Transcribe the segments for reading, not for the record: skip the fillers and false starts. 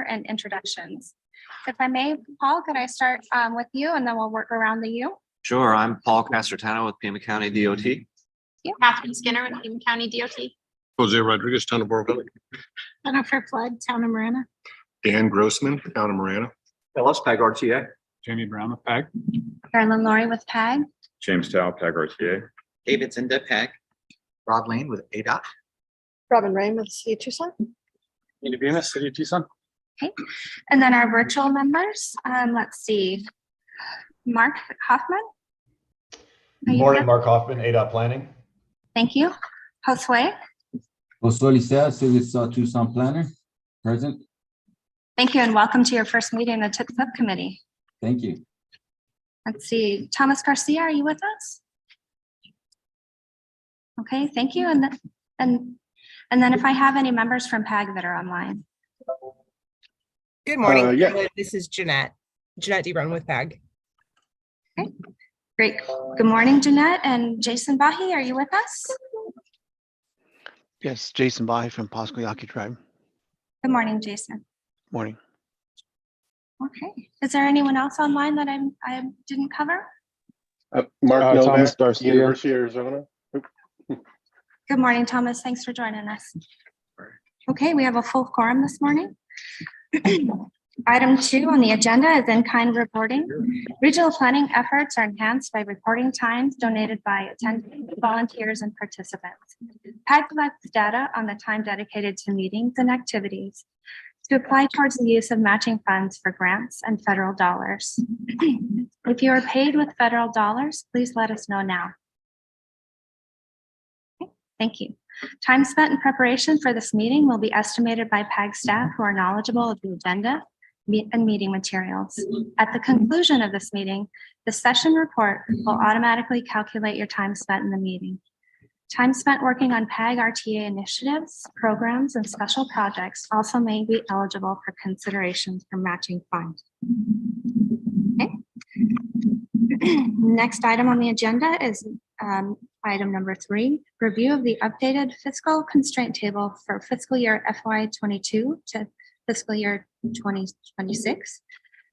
and introductions. If I may, Paul, could I start with you and then we'll work around the you? Sure. I'm Paul Castertano with Pima County DOT. Catherine Skinner with Pima County DOT. Jose Rodriguez, Town of Boroville. Jennifer Flood, Town of Marana. Dan Grossman, Town of Marana. Ellis, PAG RTA. Jamie Brown with PAG. Carolyn Laurie with PAG. James Tao, PAG RTA. David Zinda, PAG. Rod Lane with ADOT. Robin Rain with City of Tucson. Andy Venus, City of Tucson. Okay, and then our virtual members, let's see. Mark Hoffman. Are you Morning, here? Mark Hoffman, ADOT Planning. Thank you. Josue. Josue Licea, Civic Tucson Planner, present. Thank you and welcome to your first meeting in the TIP subcommittee. Thank you. Let's see, Thomas Garcia, are you with us? Okay, thank you. And then if I have any members from PAG that are online. Good morning. Yeah. This is Jeanette DeRun with PAG. Okay, great. Good morning, Jeanette. And Jason Bahi, are you with us? Yes, Jason Bahi from Pasquayaki Drive. Good morning, Jason. Morning. Okay, is there anyone else online that I didn't cover? Mark Thomas Novak, Garcia. University of Arizona. Good morning, Thomas. Thanks for joining us. Okay, we have a full quorum this morning. Item 2 on the agenda is in-kind reporting. Regional planning efforts are enhanced by reporting times donated by attending volunteers and participants. PAG collects data on the time dedicated to meetings and activities to apply towards the use of matching funds for grants and federal dollars. If you are paid with federal dollars, please let us know now. Okay, thank you. Time spent in preparation for this meeting will be estimated by PAG staff who are knowledgeable of the agenda and meeting materials. At the conclusion of this meeting, the session report will automatically calculate your time spent in the meeting. Time spent working on PAG RTA initiatives, programs, and special projects also may be eligible for consideration for matching funds. Okay. Next item on the agenda is item number 3, review of the updated fiscal constraint table for fiscal year FY22 to fiscal year 2026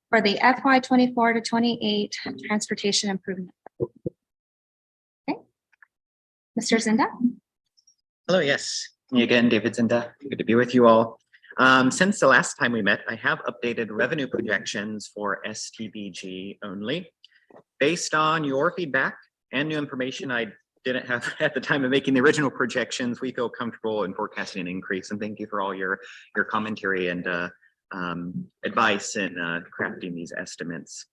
for the FY24 to 28 transportation improvement. Okay, Mr. Zinda. Hello, yes. Me again, David Zinda. Good to be with you all. Since the last time we met, I have updated revenue projections for STBG only. Based on your feedback and new information I didn't have at the time of making the original projections, we feel comfortable in forecasting an increase. And thank you for all your commentary and advice in crafting these estimates.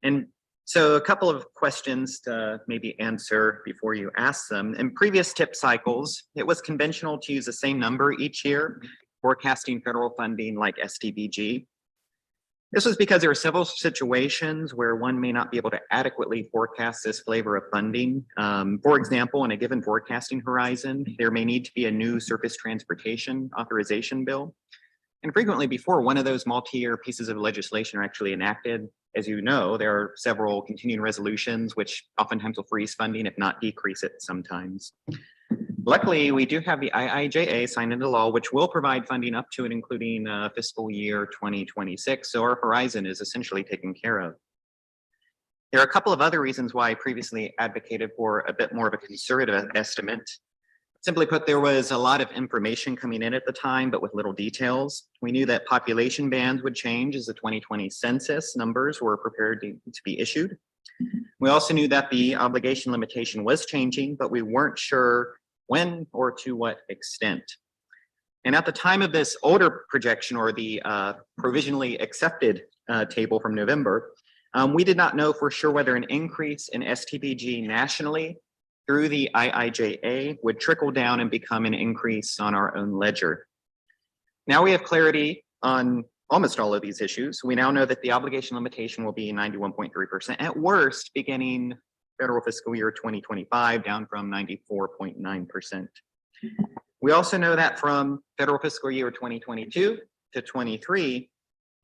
And so a couple of questions to maybe answer before you ask them. In previous TIP cycles, it was conventional to use the same number each year, forecasting federal funding like STBG. This was because there are several situations where one may not be able to adequately forecast this flavor of funding. For example, in a given forecasting horizon, there may need to be a new surface transportation authorization bill. And frequently before one of those multi-year pieces of legislation are actually enacted, as you know, there are several continuing resolutions which oftentimes will freeze funding, if not decrease it sometimes. Luckily, we do have the IIJA signed into law, which will provide funding up to and including fiscal year 2026. So our horizon is essentially taken care of. There are a couple of other reasons why I previously advocated for a bit more of a conservative estimate. Simply put, there was a lot of information coming in at the time, but with little details. We knew that population bands would change as the 2020 census numbers were prepared to be issued. We also knew that the obligation limitation was changing, but we weren't sure when or to what extent. And at the time of this older projection, or the provisionally accepted table from November, we did not know for sure whether an increase in STBG nationally through the IIJA would trickle down and become an increase on our own ledger. Now we have clarity on almost all of these issues. We now know that the obligation limitation will be 91.3% at worst beginning federal fiscal year 2025, down from 94.9%. We also know that from federal fiscal year 2022 to 23,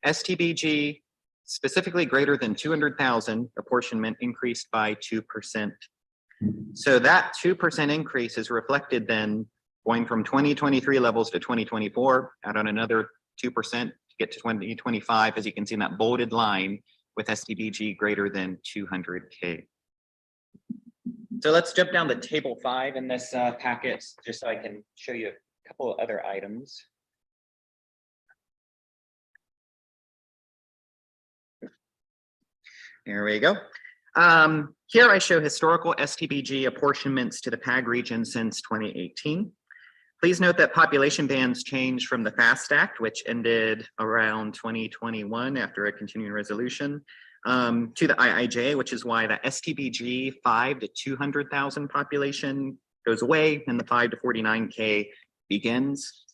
STBG, specifically greater than 200,000 apportionment, increased by 2%. So that 2% increase is reflected then going from 2023 levels to 2024, out on another 2% get to 2025, as you can see in that bolded line with STBG greater than 200K. So let's jump down to table 5 in this packet, just so I can show you a couple of other items. There we go. Here I show historical STBG apportionments to the PAG region since 2018. Please note that population bands changed from the FAST Act, which ended around 2021 after a continuing resolution, to the IIJ, which is why the STBG 5 to 200,000 population goes away and the 5 to 49K begins.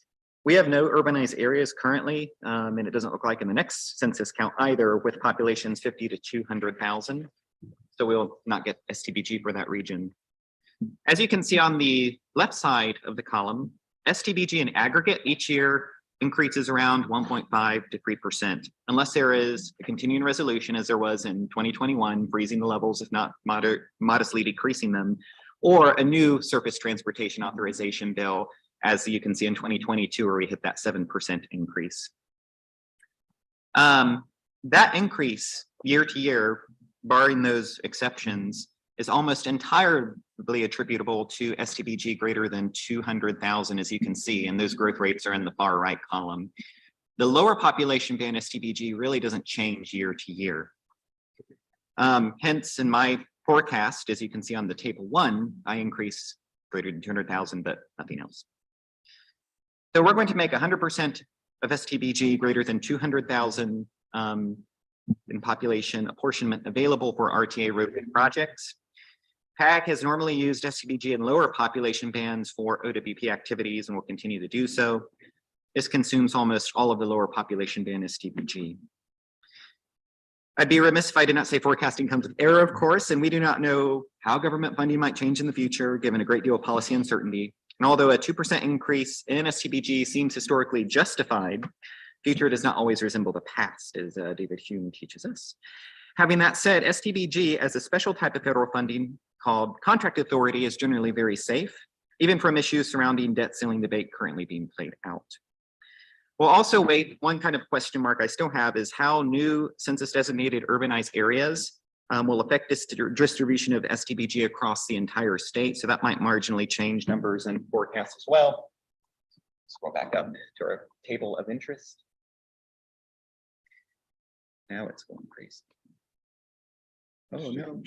We have no urbanized areas currently, and it doesn't look like in the next census count either, with populations 50 to 200,000. So we'll not get STBG for that region. As you can see on the left side of the column, STBG in aggregate each year increases around 1.5 to 3%, unless there is a continuing resolution, as there was in 2021, freezing the levels, if not modestly decreasing them, or a new surface transportation authorization bill, as you can see in 2022, where we hit that 7% increase. That increase year to year, barring those exceptions, is almost entirely attributable to STBG greater than 200,000, as you can see, and those growth rates are in the far right column. The lower population band STBG really doesn't change year to year. Hence, in my forecast, as you can see on the table 1, I increase greater than 200,000, but nothing else. So we're going to make 100% of STBG greater than 200,000 in population apportionment available for RTA road projects. PAG has normally used STBG in lower population bands for OWP activities and will continue to do so. This consumes almost all of the lower population band STBG. I'd be remiss if I did not say forecasting comes with error, of course, and we do not know how government funding might change in the future, given a great deal of policy uncertainty. And although a 2% increase in STBG seems historically justified, future does not always resemble the past, as David Hume teaches us. Having that said, STBG as a special type of federal funding called contract authority is generally very safe, even from issues surrounding debt ceiling debate currently being played out. We'll also wait, one kind of question mark I still have is how new census designated urbanized areas will affect this distribution of STBG across the entire state. So that might marginally change numbers and forecasts as well. Scroll back up to our table of interest. Now it's going crazy. Oh no.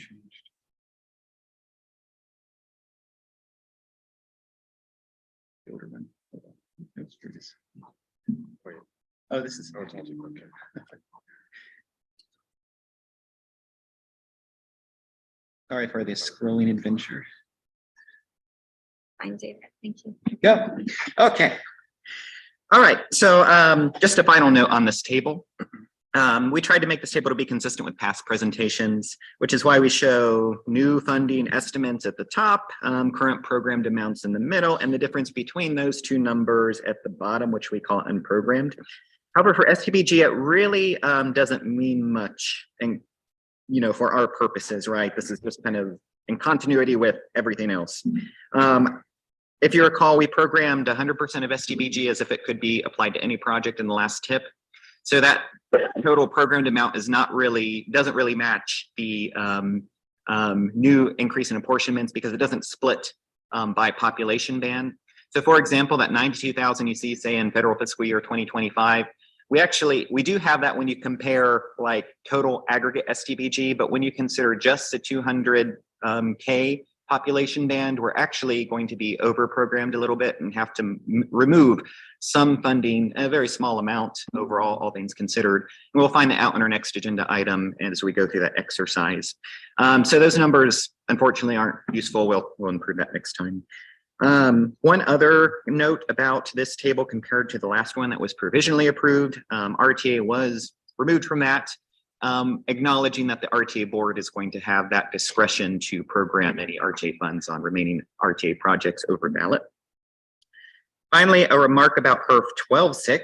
The older one. Hold on. Let's do this. Oh, this is. Sorry for this scrolling adventure. Fine, David. Thank you. Go. Okay. All right. So just a final note on this table. We tried to make this table to be consistent with past presentations, which is why we show new funding estimates at the top, current programmed amounts in the middle, and the difference between those two numbers at the bottom, which we call unprogrammed. However, for STBG, it really doesn't mean much, and for our purposes, right? This is just kind of in continuity with everything else. If you recall, we programmed 100% of STBG as if it could be applied to any project in the last tip. So that total programmed amount is doesn't really match the new increase in apportionments because it doesn't split by population band. So for example, that 92,000 you see, say in federal fiscal year 2025, we do have that when you compare like total aggregate STBG, but when you consider just the 200K population band, we're actually going to be over programmed a little bit and have to remove some funding, a very small amount overall, all things considered. And we'll find that out in our next agenda item as we go through that exercise. So those numbers, unfortunately, aren't useful. We'll improve that next time. One other note about this table compared to the last one that was provisionally approved, RTA was removed from that, acknowledging that the RTA board is going to have that discretion to program any RTA funds on remaining RTA projects over ballot. Finally, a remark about HERF 12.6.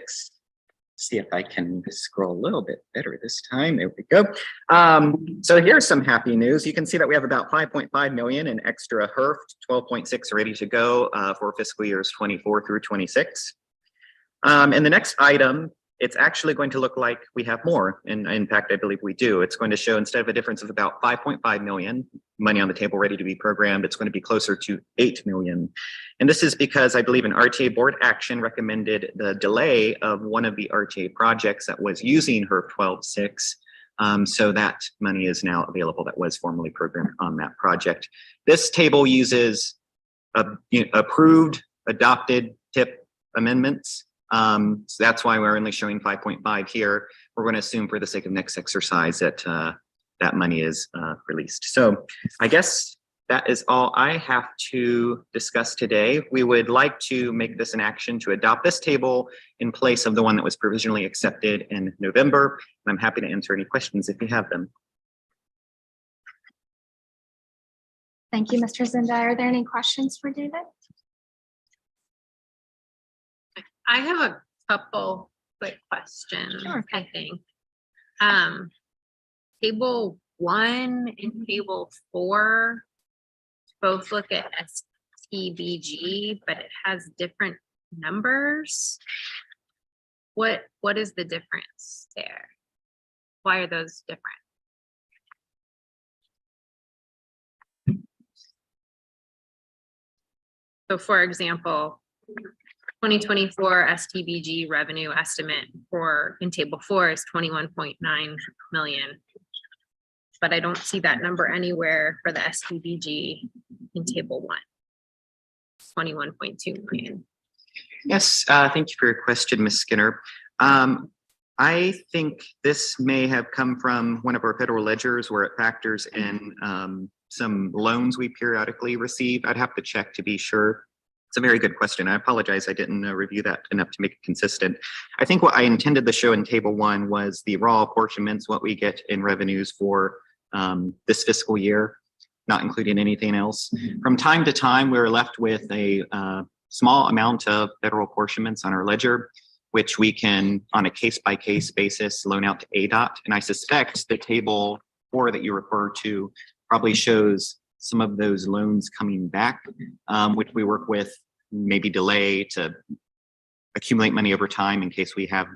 See if I can scroll a little bit better this time. There we go. So here's some happy news. You can see that we have about 5.5 million in extra HERF 12.6 ready to go for fiscal years 24 through 26. And the next item it's actually going to look like we have more. And in fact, I believe we do. It's going to show, instead of a difference of about 5.5 million money on the table ready to be programmed, it's going to be closer to 8 million. And this is because I believe an RTA board action recommended the delay of one of the RTA projects that was using HERF 12.6. So that money is now available that was formerly programmed on that project. This table uses approved, adopted TIP amendments. So that's why we're only showing 5.5 here. We're going to assume for the sake of next exercise that that money is released. So I guess that is all I have to discuss today. We would like to make this an action to adopt this table in place of the one that was provisionally accepted in November. And I'm happy to answer any questions if you have them. Thank you, Mr. Zinda. Are there any questions for David? I have a couple quick questions, Sure. I think. Table 1 and table 4 both look at STBG, but it has different numbers. What is the difference there? Why are those different? So for example, 2024 STBG revenue estimate in table 4 is 21.9 million. But I don't see that number anywhere for the STBG in table 1. 21.2 million. Yes, thank you for your question, Ms. Skinner. I think this may have come from one of our federal ledgers where it factors in some loans we periodically receive. I'd have to check to be sure. It's a very good question. I apologize, I didn't review that enough to make it consistent. I think what I intended to show in table 1 was the raw apportionments, what we get in revenues for this fiscal year, not including anything else. From time to time, we're left with a small amount of federal apportionments on our ledger, which we can, on a case-by-case basis, loan out to ADOT. And I suspect the table 4 that you refer to probably shows some of those loans coming back, which we work with, maybe delay to accumulate money over time in case we have,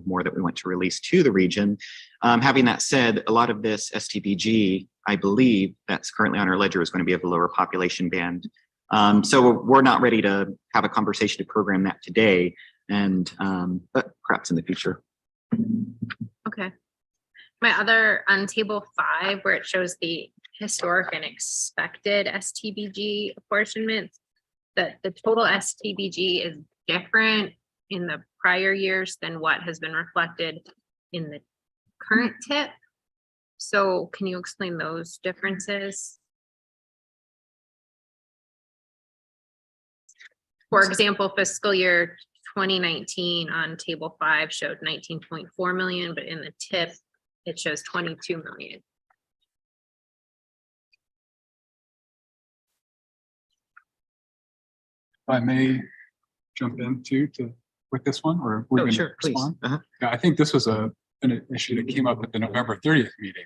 more that we want to release to the region. Having that said, a lot of this STBG, I believe, that's currently on our ledger is going to be of a lower population band. So we're not ready to have a conversation to program that today, but perhaps in the future. Okay. My other on table 5, where it shows the historic and expected STBG apportionments, the total STBG is different in the prior years than what has been reflected in the current tip. So can you explain those differences? For example, fiscal year 2019 on table 5 showed 19.4 million, but in the tip, it shows 22 million. If I may jump in with this one, or we're going to Sure, please. respond. Yeah, I think this was an issue that came up at the November 30th meeting.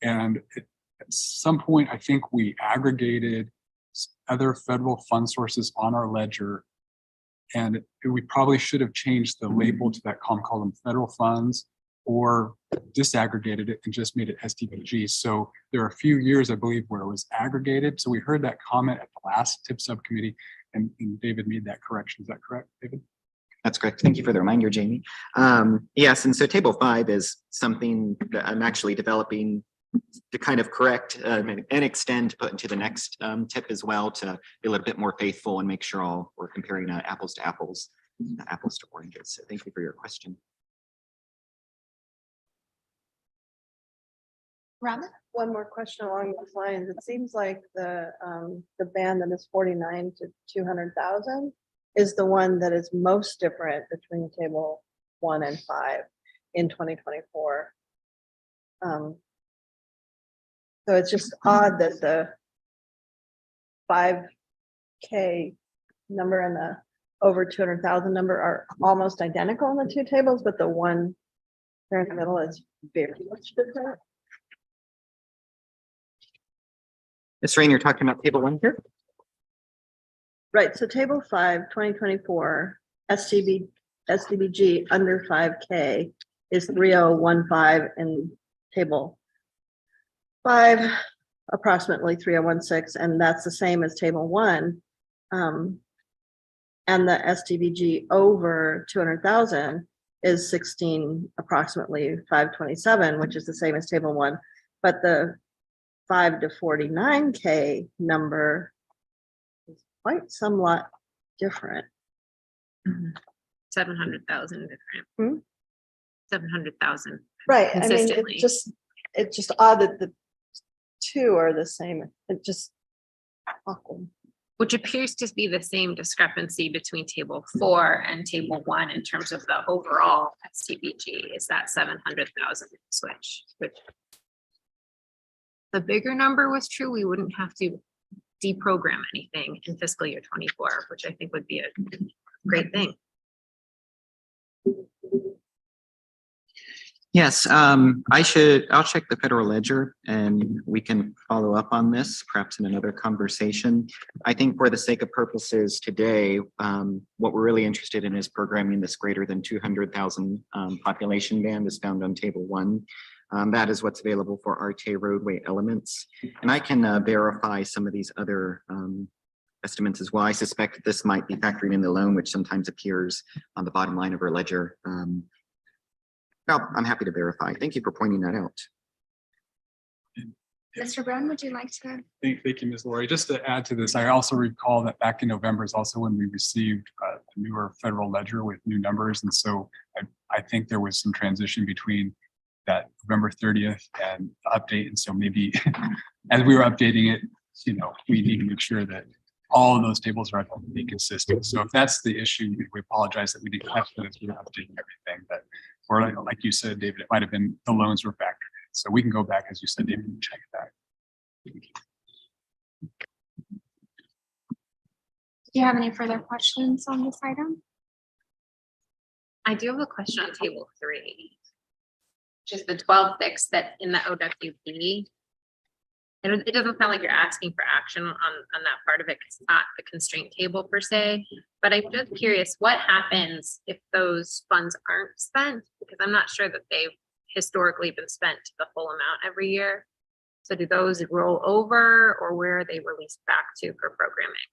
And at some point, I think we aggregated other federal fund sources on our ledger. And we probably should have changed the label to that column, call them federal funds, or disaggregated it and just made it STBG. So there are a few years, I believe, where it was aggregated. So we heard that comment at the last TIP subcommittee, and David made that correction. Is that correct, David? That's correct. Thank you for the reminder, Jamie. Yes, and so table 5 is something that I'm actually developing to kind of correct and extend, put into the next tip as well, to be a little bit more faithful and make sure we're comparing apples to apples, apples to oranges. So thank you for your question. Robin? One more question along those lines. It seems like the band that is 49 to 200,000 is the one that is most different between table 1 and 5 in 2024. So it's just odd that the 5K number and the over 200,000 number are almost identical in the two tables, but the one there in the middle is very much different. Ms. Rain, you're talking about table 1 here? Right, so table 5, 2024, STBG SDBG under 5K is 3015 in table 5, approximately 3016, and that's the same as table 1. And the SDBG over 200,000 is 16, approximately 527, which is the same as table 1. But the 5 to 49K number is quite somewhat different. 700,000 different. Hmm? 700,000. Right, I mean, Consistently. it's just odd that the two are the same. It just awkward. Which appears to be the same discrepancy between table 4 and table 1 in terms of the overall STBG is that 700,000 switch, which the bigger number was true, we wouldn't have to deprogram anything in fiscal year 24, which I think would be a great thing. Yes, I'll check the federal ledger and we can follow up on this perhaps in another conversation. I think for the sake of purposes today, what we're really interested in is programming this greater than 200,000 population band is found on table 1. That is what's available for RTA roadway elements. And I can verify some of these other estimates as well. I suspect this might be factoring in the loan, which sometimes appears on the bottom line of our ledger. Well, I'm happy to verify. Thank you for pointing that out. Mr. Brown, would you like to? Thank you, Ms. Lori. Just to add to this, I also recall that back in November is also when we received a newer federal ledger with new numbers. And so I think there was some transition between that November 30th and the update. And so maybe as we were updating it, we need to make sure that all of those tables are consistent. So if that's the issue, we apologize that we didn't have to do updating everything. But or like you said, David, it might have been the loans were factored in. So we can go back, as you said, David, and check that. Do you have any further questions on this item? I do have a question on table 3, which is the 12.6 that's in the OWP. And it doesn't sound like you're asking for action on that part of it because it's not the constraint table per se. But I'm just curious, what happens if those funds aren't spent? Because I'm not sure that they've historically been spent to the full amount every year. So do those roll over or where are they released back to for programming?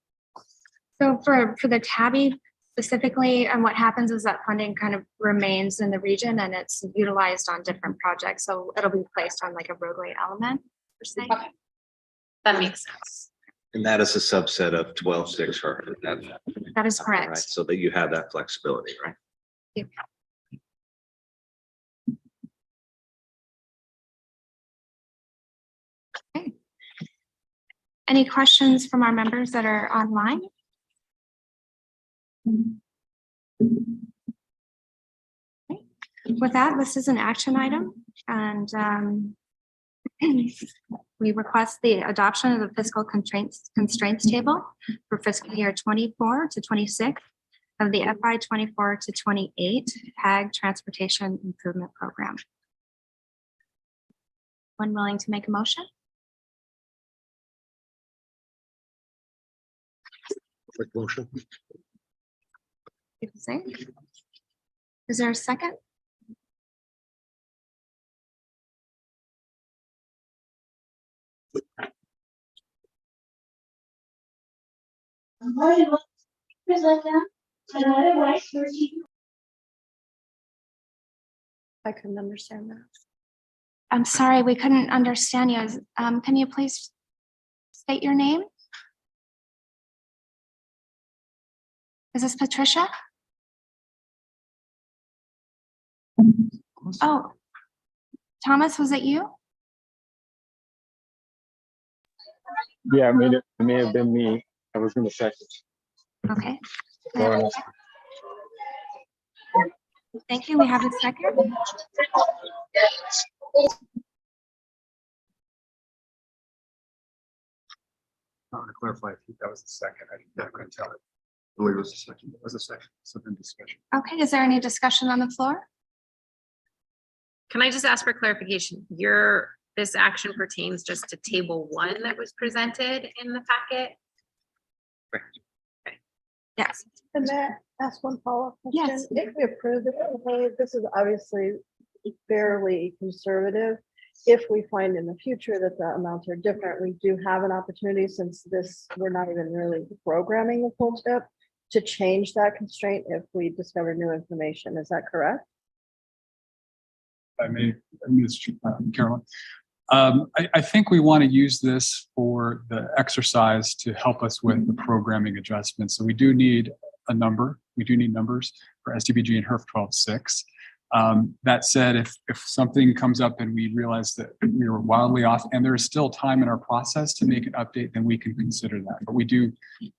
So for the TABI specifically, and what happens is that funding kind of remains in the region and it's utilized on different projects. So it'll be placed on like a roadway element per se. Okay. That makes sense. And that is a subset of 12.6 for that. That is Right, correct. so that you have that flexibility, right? Yep. Okay. Any questions from our members that are online? Okay. With that, this is an action item and we request the adoption of the fiscal constraints table for fiscal year 24 to 26 of the FY 24 to 28 PAG Transportation Improvement Program. One willing to make a motion? Quick motion. People say. Is there a second? I couldn't understand that. I'm sorry, we couldn't understand you. Can you please state your name? Is this Patricia? Oh, Thomas, was it you? Yeah, it may have been me. I was in the second. Okay. Thank you. We have a second. I want to clarify, I think that was the second. I couldn't tell it. Wait, was the second? It was the second. So then discussion. Okay, is there any discussion on the floor? Can I just ask for clarification? This action pertains just to table 1 that was presented in the packet? Yes. And may I ask one follow-up question? Yes. If we approve this is obviously fairly conservative. If we find in the future that the amounts are different, we do have an opportunity, since we're not even really programming the full tip, to change that constraint if we discover new information. Is that correct? I may, Carolyn. I think we want to use this for the exercise to help us with the programming adjustments. So we do need a number. We do need numbers for STBG and HERF 12.6. That said, if something comes up and we realize that we were wildly off and there is still time in our process to make an update, then we can consider that. But we do,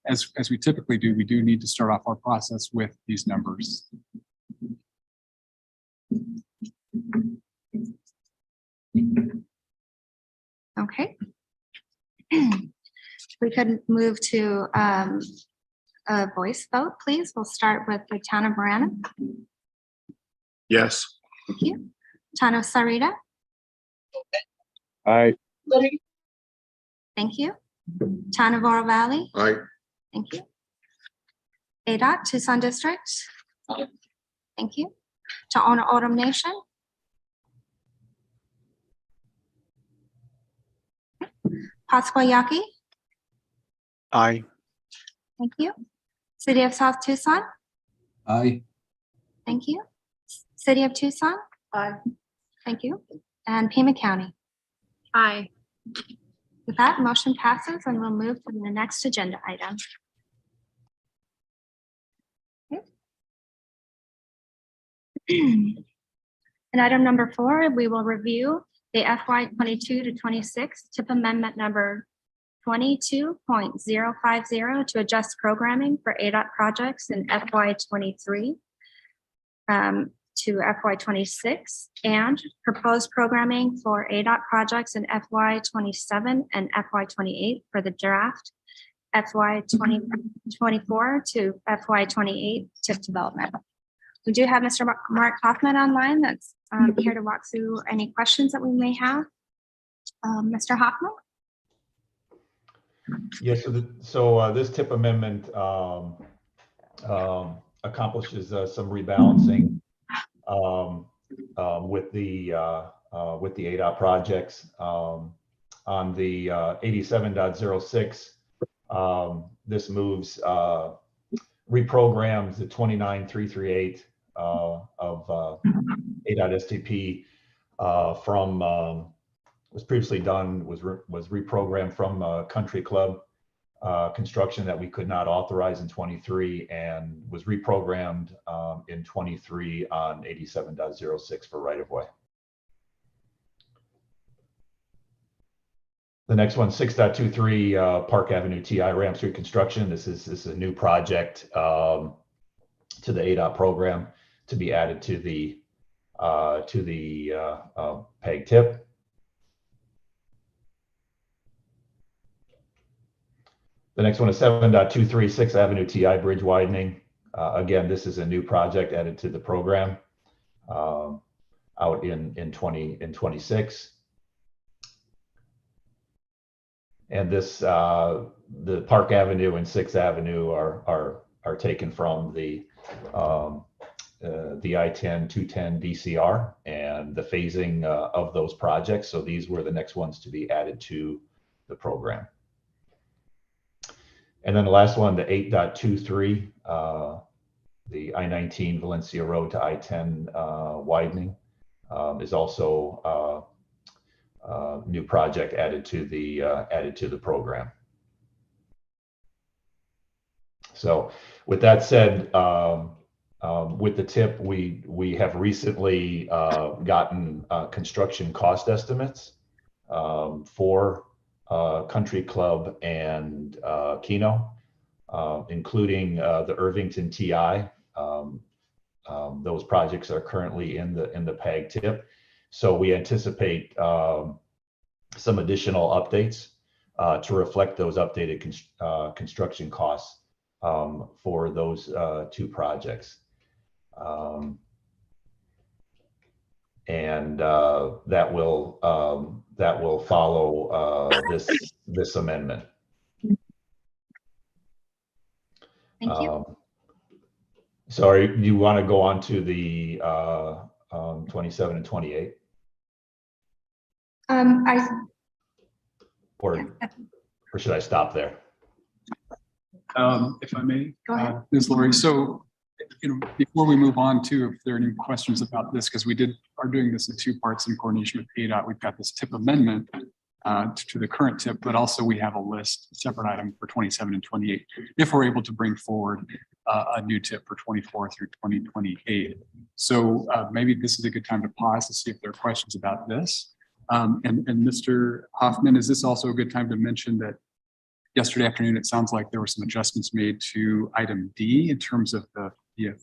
as we typically do, we do need to start off our process with these numbers. Okay. We could move to a voice vote, please. We'll start with the town of Marana. Yes. Thank you. Town of Sarita. Aye. Thank you. Town of Oro Valley. Aye. Thank you. ADOT, Tucson District. Thank you. Tohono O'odham Nation. Pasquayaki. Aye. Thank you. City of South Tucson. Aye. Thank you. City of Tucson. Aye. Thank you. And Pima County. Aye. With that, motion passes and we'll move to the next agenda item. Okay. And item number 4, we will review the FY 22 to 26 TIP amendment number 22.050 to adjust programming for ADOT projects in FY 23 to FY 26 and proposed programming for ADOT projects in FY 27 and FY 28 for the draft FY 2024 to FY 28 TIP development. We do have Mr. Mark Hoffman online that's here to walk through any questions that we may have. Mr. Hoffman? Yes, so this TIP amendment accomplishes some rebalancing with the ADOT projects. On the 87.06, this moves reprograms the 29338 of ADOT STP from was previously done was reprogrammed from Country Club construction that we could not authorize in 23 and was reprogrammed in 23 on 87.06 for right of way. The next one, 6.23 Park Avenue TI Ramp Street construction. This is a new project to the ADOT program to be added to the PAG TIP. The next one is 7.23 6th Avenue TI bridge widening. Again, this is a new project added to the program out in 26. And this the Park Avenue and 6th Avenue are taken from the I-10 210 DCR and the phasing of those projects. So these were the next ones to be added to the program. And then the last one, the 8.23, the I-19 Valencia Road to I-10 widening is also a new project added to the program. So with that said, with the TIP, we have recently gotten construction cost estimates for Country Club and Keno, including the Irvington TI. Those projects are currently in the PAG TIP. So we anticipate some additional updates to reflect those updated construction costs for those two projects. And that will follow this amendment. Thank you. Sorry, you want to go on to the 27 and 28? Or should I stop there? If I may. Go ahead. Ms. Lori, so, before we move on to, if there are any questions about this, because we are doing this in two parts in coordination with ADOT. We've got this tip amendment to the current tip, but also we have a separate item for 27 and 28. If we're able to bring forward a new tip for 24 through 2028. So maybe this is a good time to pause to see if there are questions about this. And Mr. Hoffman, is this also a good time to mention that yesterday afternoon, it sounds like there were some adjustments made to item D in terms of the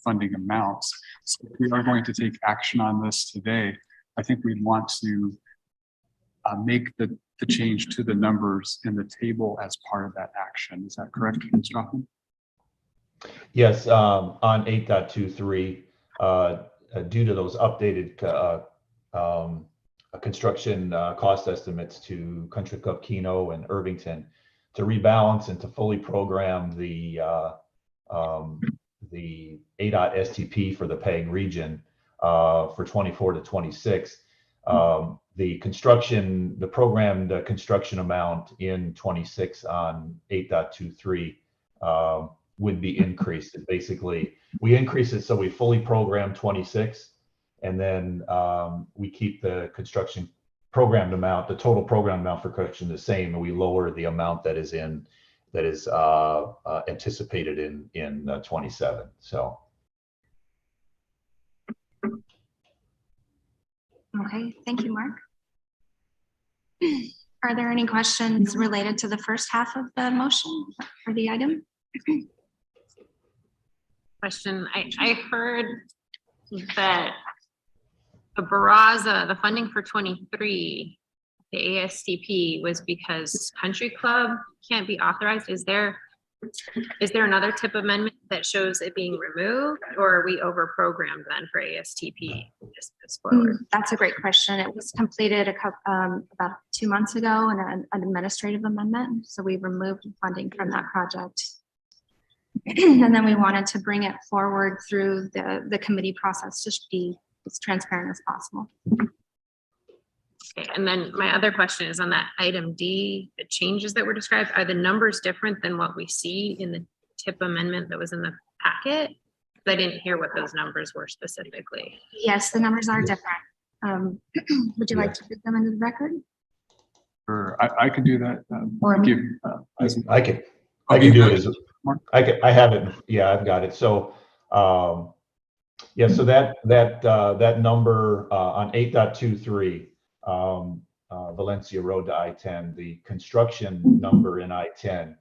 funding amounts. So if we are going to take action on this today, I think we'd want to make the change to the numbers in the table as part of that action. Is that correct, Mr. Hoffman? Yes, on 8.23, due to those updated construction cost estimates to Country Club Keno and Irvington, to rebalance and to fully program the ADOT STP for the PAG region for 24 to 26. The programmed construction amount in 26 on 8.23 would be increased. And basically, we increase it so we fully program 26, and then we keep the construction programmed amount, the total programmed amount for construction the same, and we lower the amount that is anticipated in 27. So. Okay, thank you, Mark. Are there any questions related to the first half of the motion or the item? Question, I heard that the Barraza, the funding for 23, the ASTP was because Country Club can't be authorized. Is there another tip amendment that shows it being removed, or are we over-programmed then for ASTP? That's a great question. It was completed about 2 months ago in an administrative amendment. So we removed funding from that project. And then we wanted to bring it forward through the committee process to be as transparent as possible. Okay, and then my other question is on that item D, the changes that were described, are the numbers different than what we see in the tip amendment that was in the packet? I didn't hear what those numbers were specifically. Yes, the numbers are different. Would you like to put them into the record? Or I could do that. I can do it. I have it. Yeah, I've got it. So, yeah, so that number on 8.23, Valencia Road to I-10, the construction number in I-10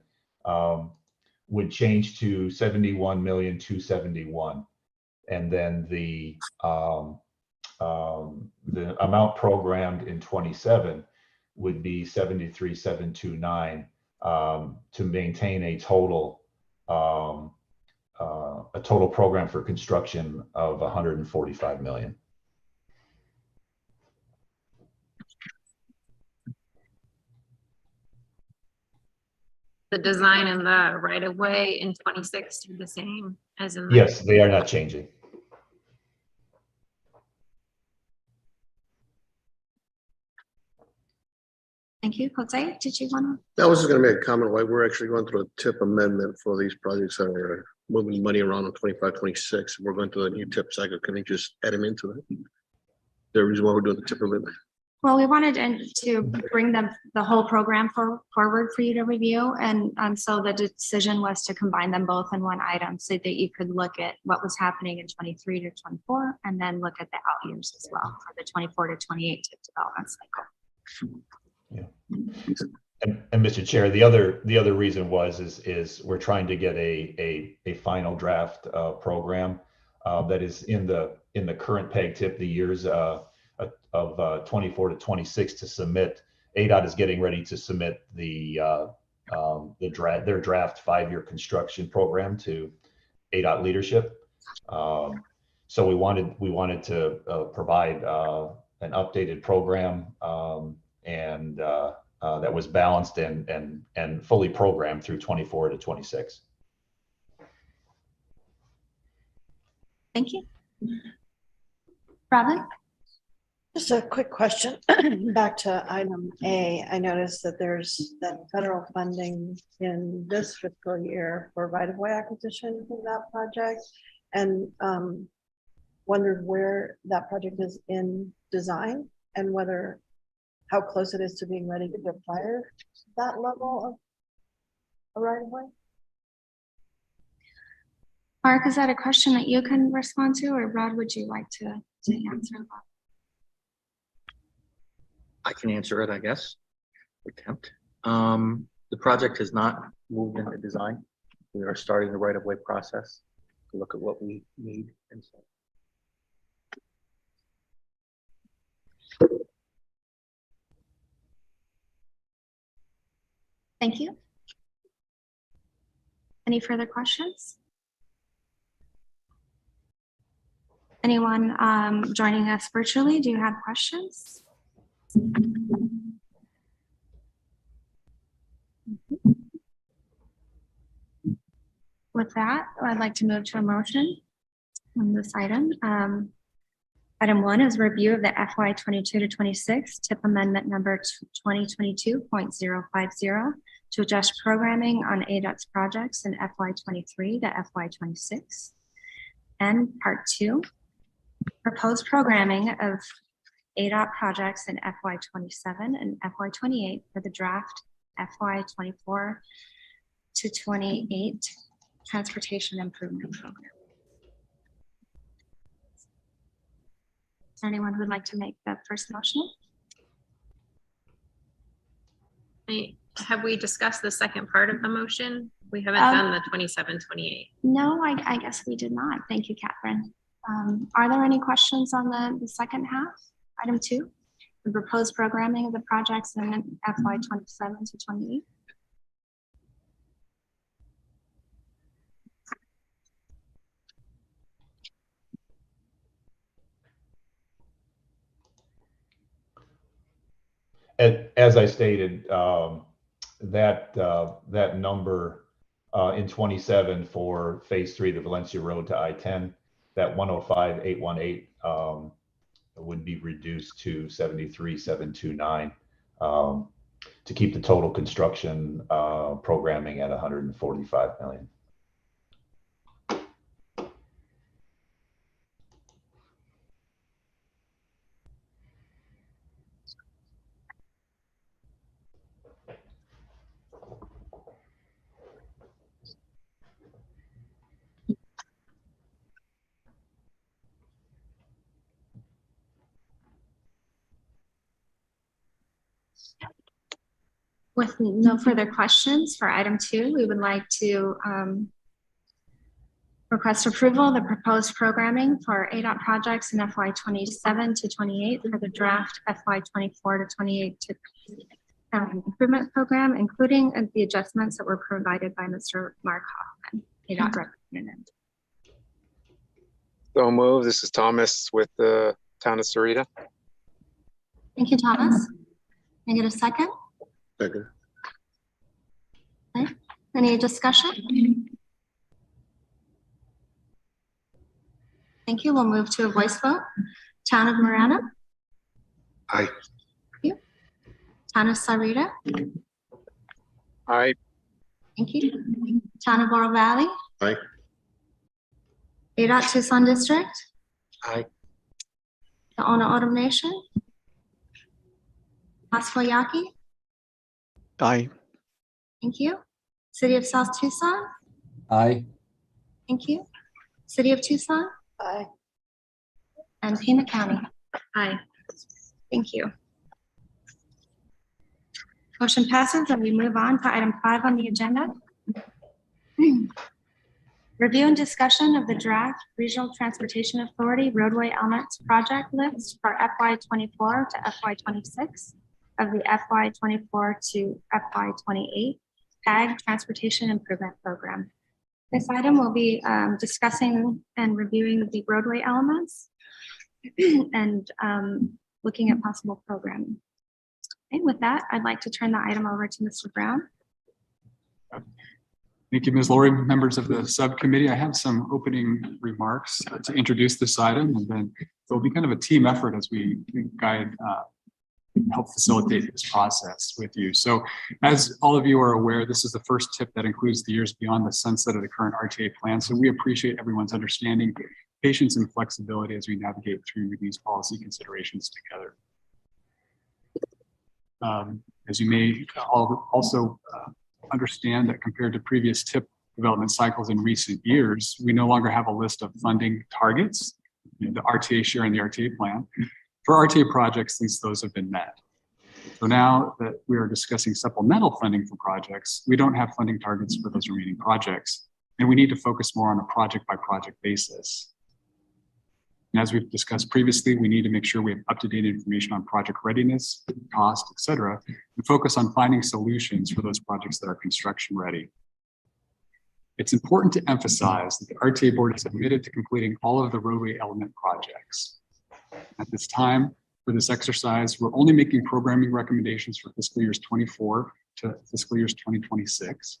would change to 71,271,000, and then the amount programmed in 27 would be 73,729 to maintain a total program for construction of 145 million. The design and the right of way in 26 do the same as in Yes, they are not changing. Thank you. Jose, did you want I was just going to make a comment why we're actually going through a tip amendment for these projects that are moving money around on 25, 26. We're going through a new tip cycle. Can they just add them into it? The reason why we're doing the tip amendment. Well, we wanted to bring the whole program forward for you to review. And so the decision was to combine them both in one item so that you could look at what was happening in 23 to 24 and then look at the out years as well for the 24 to 28 tip development cycle. Yeah. And Mr. Chair, the other reason is we're trying to get a final draft program that is in the current PAG tip, the years of 24 to 26 to submit. ADOT is getting ready to submit their draft 5-year construction program to ADOT leadership. So we wanted to provide an updated program and that was balanced and fully programmed through 24 to 26. Thank you. Robin? Just a quick question, back to item A. I noticed that there's that federal funding in this fiscal year for right-of-way acquisition for that project. And wondered where that project is in design and how close it is to being ready to acquire that level of a right-of-way. Mark, is that a question that you can respond to, or Rod, would you like to answer that? I can answer it, I guess. Attempt. The project has not moved into design. We are starting the right-of-way process to look at what we need and so. Thank you. Any further questions? Anyone joining us virtually, do you have questions? With that, I'd like to move to a motion on this item. Item 1 is review of the FY 22 to 26 TIP amendment number 2022.050 to adjust programming on ADOT's projects in FY 23 to FY 26. And part 2, proposed programming of ADOT projects in FY 27 and FY 28 for the draft FY 24 to 28 transportation improvement program. Is there anyone who would like to make the first motion? Have we discussed the second part of the motion? We haven't done the 27, 28. No, I guess we did not. Thank you, Catherine. Are there any questions on the second half? Item 2, the proposed programming of the projects in FY 27 to 28. As I stated, that number in 27 for phase 3, the Valencia Road to I-10, that 105,818 would be reduced to 73,729 to keep the total construction programming at 145 million. With no further questions for item 2, we would like to request approval of the proposed programming for ADOT projects in FY 27 to 28 for the draft FY 24 to 28 improvement program, including the adjustments that were provided by Mr. Mark Hoffman, ADOT representative. So move. This is Thomas with the town of Sarita. Thank you, Thomas. Can I get a second? Second. Okay. Any discussion? Thank you. We'll move to a voice vote. Town of Marana? Aye. Thank you. Town of Sarita? Aye. Thank you. Town of Laurel Valley? Aye. ADOT Tucson District? Aye. The Ona Odom Nation? Pasco Yaqui? Aye. Thank you. City of South Tucson? Aye. Thank you. City of Tucson? Aye. And Pima County? Aye. Thank you. Motion passes, and we move on to item 5 on the agenda. Review and discussion of the draft Regional Transportation Authority roadway elements project list for FY 24 to FY 26 of the FY 24 to FY 28 PAG Transportation Improvement Program. This item will be discussing and reviewing the roadway elements and looking at possible programming. And with that, I'd like to turn the item over to Mr. Brown. Thank you, Ms. Lori. Members of the subcommittee, I have some opening remarks to introduce this item, and then it'll be kind of a team effort as we guide, help facilitate this process with you. So as all of you are aware, this is the first tip that includes the years beyond the sunset of the current RTA plan. So we appreciate everyone's understanding, patience, and flexibility as we navigate through these policy considerations together. As you may also understand that compared to previous tip development cycles in recent years, we no longer have a list of funding targets, the RTA share and the RTA plan, for RTA projects since those have been met. So now that we are discussing supplemental funding for projects, we don't have funding targets for those remaining projects, and we need to focus more on a project by project basis. And as we've discussed previously, we need to make sure we have up-to-date information on project readiness, cost, et cetera, and focus on finding solutions for those projects that are construction ready. It's important to emphasize that the RTA board is committed to completing all of the roadway element projects. At this time, for this exercise, we're only making programming recommendations for fiscal years 24 to fiscal years 2026.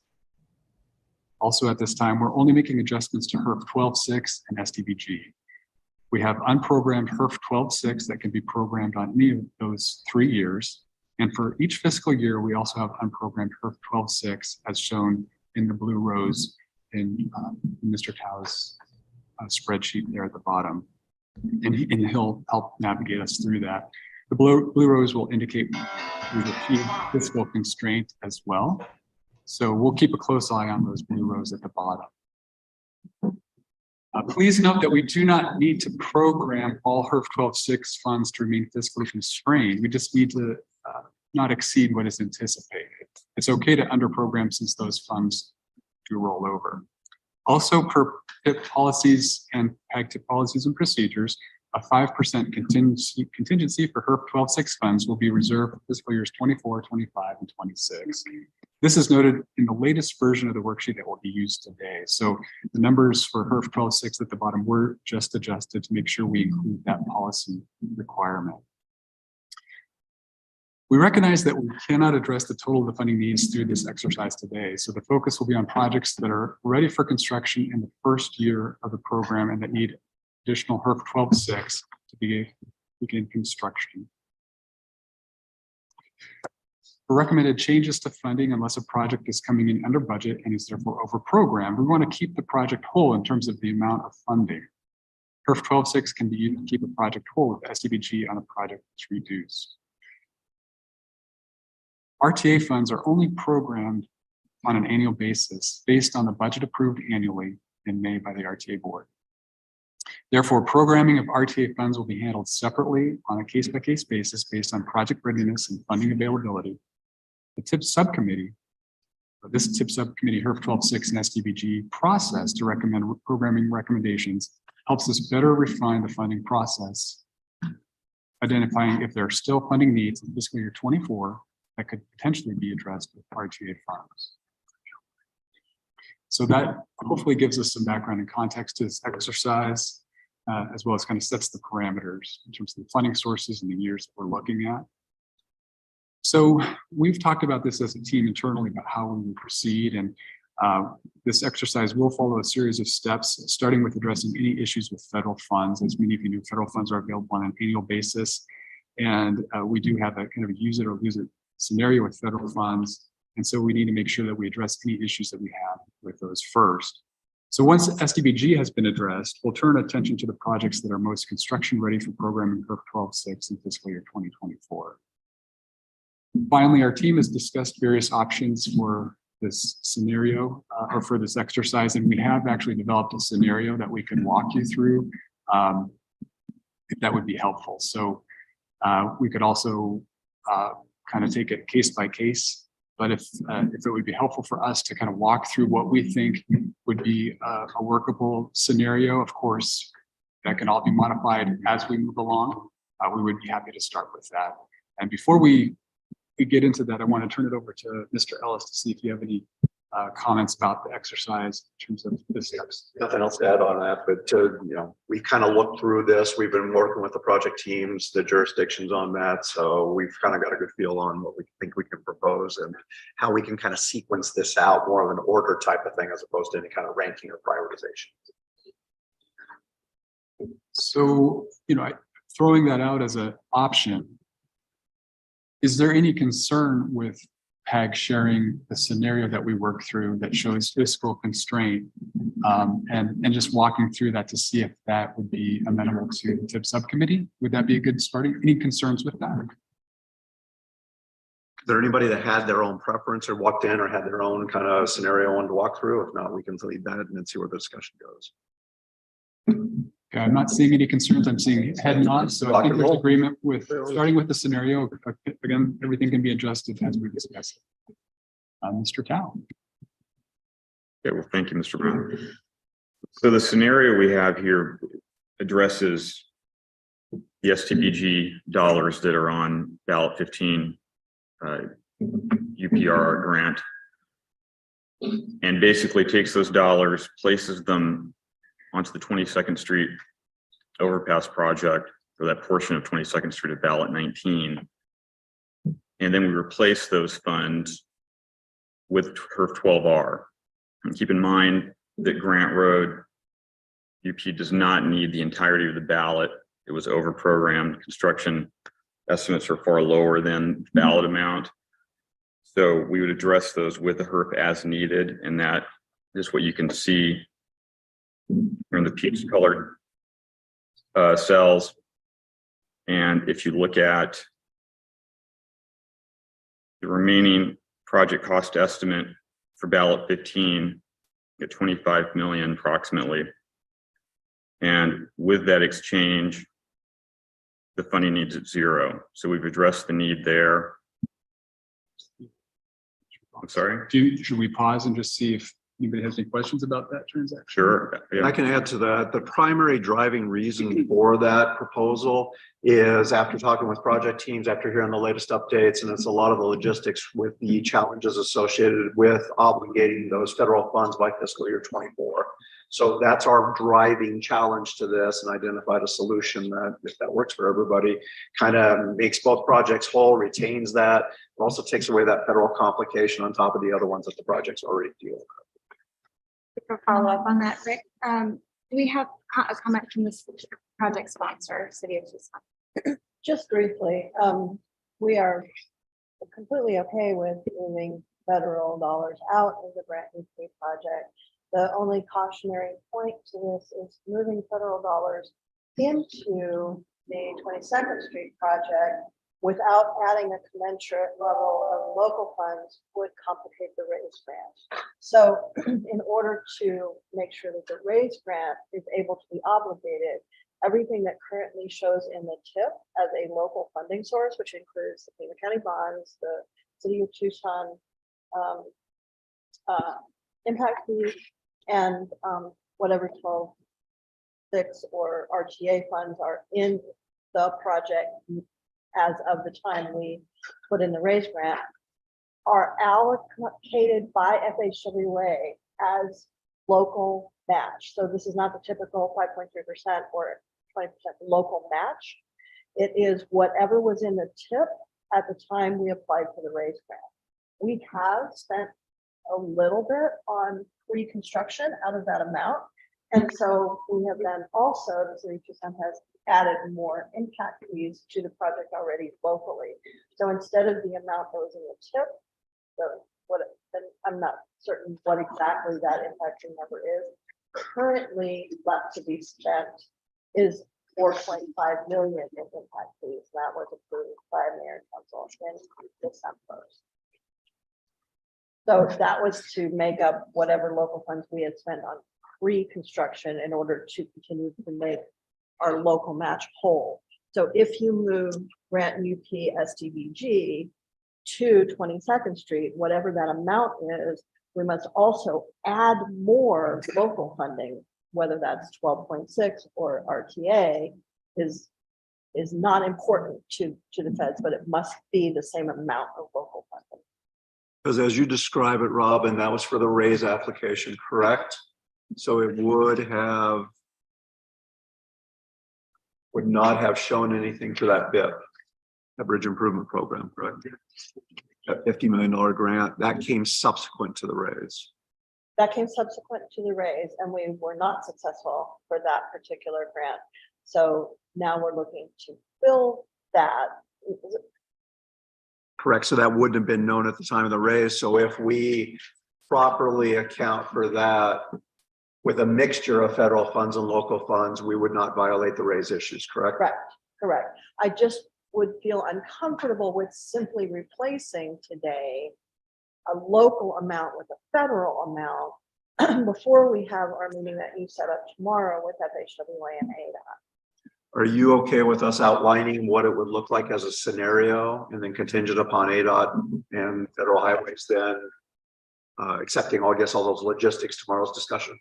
Also at this time, we're only making adjustments to HERF 12.6 and STBG. We have unprogrammed HERF 12.6 that can be programmed on any of those 3 years. And for each fiscal year, we also have unprogrammed HERF 12.6 as shown in the blue rows in Mr. Tao's spreadsheet there at the bottom. And he'll help navigate us through that. The blue rows will indicate we've achieved fiscal constraint as well. So we'll keep a close eye on those blue rows at the bottom. Please note that we do not need to program all HERF 12.6 funds to remain fiscally constrained. We just need to not exceed what is anticipated. It's okay to underprogram since those funds do roll over. Also, per PIP policies and PAG tip policies and procedures, a 5% contingency for HERF 12.6 funds will be reserved for fiscal years 24, 25, and 26. This is noted in the latest version of the worksheet that will be used today. So the numbers for HERF 12.6 at the bottom were just adjusted to make sure we include that policy requirement. We recognize that we cannot address the total of the funding needs through this exercise today. So the focus will be on projects that are ready for construction in the first year of the program and that need additional HERF 12.6 to begin construction. For recommended changes to funding, unless a project is coming in under budget and is therefore over programmed, we want to keep the project whole in terms of the amount of funding. HERF 12.6 can be used to keep a project whole if STBG on a project is reduced. RTA funds are only programmed on an annual basis based on the budget approved annually in May by the RTA board. Therefore, programming of RTA funds will be handled separately on a case-by-case basis based on project readiness and funding availability. The TIP subcommittee, this TIP subcommittee HERF 12.6 and STBG process to recommend programming recommendations helps us better refine the funding process, identifying if there are still funding needs in fiscal year 24 that could potentially be addressed with RTA funds. So that hopefully gives us some background and context to this exercise, as well as kind of sets the parameters in terms of the funding sources and the years that we're looking at. So we've talked about this as a team internally about how we will proceed, and this exercise will follow a series of steps, starting with addressing any issues with federal funds. As many of you know, federal funds are available on an annual basis, and we do have a kind of a use it or lose it scenario with federal funds. And so we need to make sure that we address any issues that we have with those first. So once STBG has been addressed, we'll turn attention to the projects that are most construction ready for programming HERF 12.6 in fiscal year 2024. Finally, our team has discussed various options for this scenario or for this exercise, and we have actually developed a scenario that we can walk you through if that would be helpful. So we could also kind of take it case by case, but if it would be helpful for us to kind of walk through what we think would be a workable scenario, of course, that can all be modified as we move along. We would be happy to start with that. And before we get into that, I want to turn it over to Mr. Ellis to see if you have any comments about the exercise in terms of the steps. Nothing else to add on that, but we kind of looked through this. We've been working with the project teams, the jurisdictions on that. So we've kind of got a good feel on what we think we can propose and how we can kind of sequence this out more of an order type of thing as opposed to any kind of ranking or prioritization. So, throwing that out as an option, is there any concern with PAG sharing the scenario that we work through that shows fiscal constraint and just walking through that to see if that would be amenable to the TIP subcommittee? Would that be a good starting? Any concerns with that? Is there anybody that had their own preference or walked in or had their own kind of scenario one to walk through? If not, we can lead that and then see where the discussion goes. Okay, I'm not seeing any concerns. I'm seeing head nods. So I think there's agreement with starting with the scenario. Again, everything can be adjusted as we discuss it. Mr. Tao. Okay, well, thank you, Mr. Brown. So the scenario we have here addresses the STBG dollars that are on ballot 15 UPR grant, and basically takes those dollars, places them onto the 22nd Street overpass project, or that portion of 22nd Street of ballot 19. And then we replace those funds with HERF 12R. And keep in mind that Grant Road UP does not need the entirety of the ballot. It was over-programmed. Construction estimates are far lower than ballot amount. So we would address those with the HERF as needed, and that is what you can see in the peach colored cells. And if you look at the remaining project cost estimate for ballot 15 at 25 million approximately. And with that exchange, the funding needs at zero. So we've addressed the need there. I'm sorry. Should we pause and just see if anybody has any questions about that transaction? Sure. Yeah. I can add to that. The primary driving reason for that proposal is after talking with project teams, after hearing the latest updates, and it's a lot of the logistics with the challenges associated with obligating those federal funds by fiscal year 24. So that's our driving challenge to this, and identified a solution that, if that works for everybody, kind of makes both projects whole, retains that, but also takes away that federal complication on top of the other ones that the project's already dealing with. For follow up on that, Rick, do we have a comment from this project sponsor, City of Tucson? Just briefly, we are completely okay with moving federal dollars out of the Grant UP project. The only cautionary point to this is moving federal dollars into the 22nd Street project without adding a commensurate level of local funds would complicate the raise grant. So in order to make sure that the raise grant is able to be obligated, everything that currently shows in the TIP as a local funding source, which includes the Pima County bonds, the City of Tucson impact fees, and whatever 12-6 or RTA funds are in the project as of the time we put in the raise grant, are allocated by FHWA as local match. So this is not the typical 5.3% or 20% local match. It is whatever was in the TIP at the time we applied for the raise grant. We have spent a little bit on pre-construction out of that amount. And so we have then also, the City of Tucson has added more impact fees to the project already locally. So instead of the amount that was in the TIP, I'm not certain what exactly that impact fee number is, currently left to be spent is 4.5 million in impact fees. That was approved by Mayor and Council in December. So that was to make up whatever local funds we had spent on pre-construction in order to continue to make our local match whole. So if you move Grant UP STBG to 22nd Street, whatever that amount is, we must also add more local funding, whether that's 12.6 or RTA is not important to the feds, but it must be the same amount of local funding. Because as you describe it, Robin, that was for the raise application, correct? So it would not have shown anything for that BIP, that bridge improvement program, correct? That $50 million grant, that came subsequent to the raise. That came subsequent to the raise, and we were not successful for that particular grant. So now we're looking to fill that. Correct, so that wouldn't have been known at the time of the raise. So if we properly account for that with a mixture of federal funds and local funds, we would not violate the raise issues, correct? Correct. I just would feel uncomfortable with simply replacing today a local amount with a federal amount before we have our meeting that you set up tomorrow with FHWA and ADOT. Are you okay with us outlining what it would look like as a scenario and then contingent upon ADOT and federal highways then accepting, I guess, all those logistics tomorrow's discussion?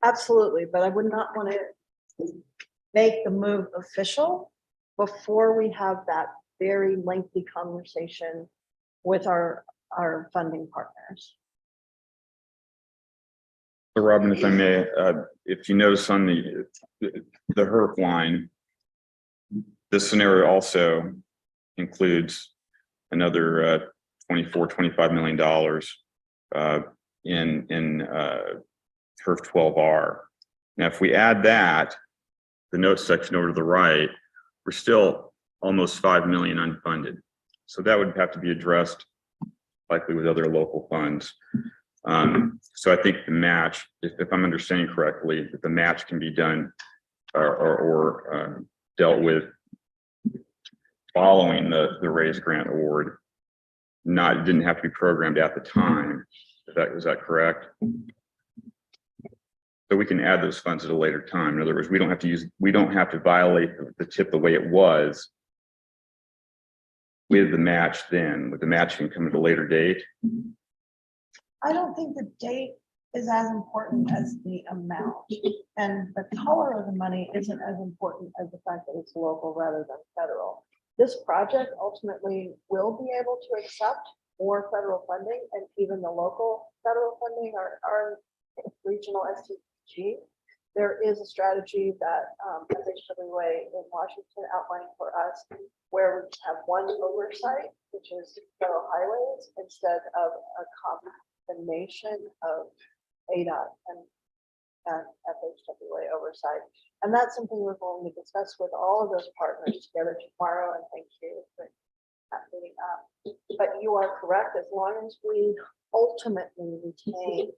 Absolutely, but I would not want to make the move official before we have that very lengthy conversation with our funding partners. So Robin, if I may, if you notice on the HERF line, this scenario also includes another $25 million in HERF 12R. Now, if we add that, the notes section over to the right, we're still almost 5 million unfunded. So that would have to be addressed likely with other local funds. So I think the match, if I'm understanding correctly, that the match can be done or dealt with following the raise grant award. It didn't have to be programmed at the time. Is that correct? So we can add those funds at a later time. In other words, we don't have to violate the tip the way it was with the match then. With the match can come at a later date. I don't think the date is as important as the amount, and the color of the money isn't as important as the fact that it's local rather than federal. This project ultimately will be able to accept more federal funding, and even the local federal funding are regional STG. There is a strategy that FHWA in Washington outlined for us where we have one oversight, which is federal highways, instead of a combination of ADOT and FHWA oversight. And that's something we're going to discuss with all of those partners together tomorrow, and thank you for that meeting up. But you are correct, as long as we ultimately retain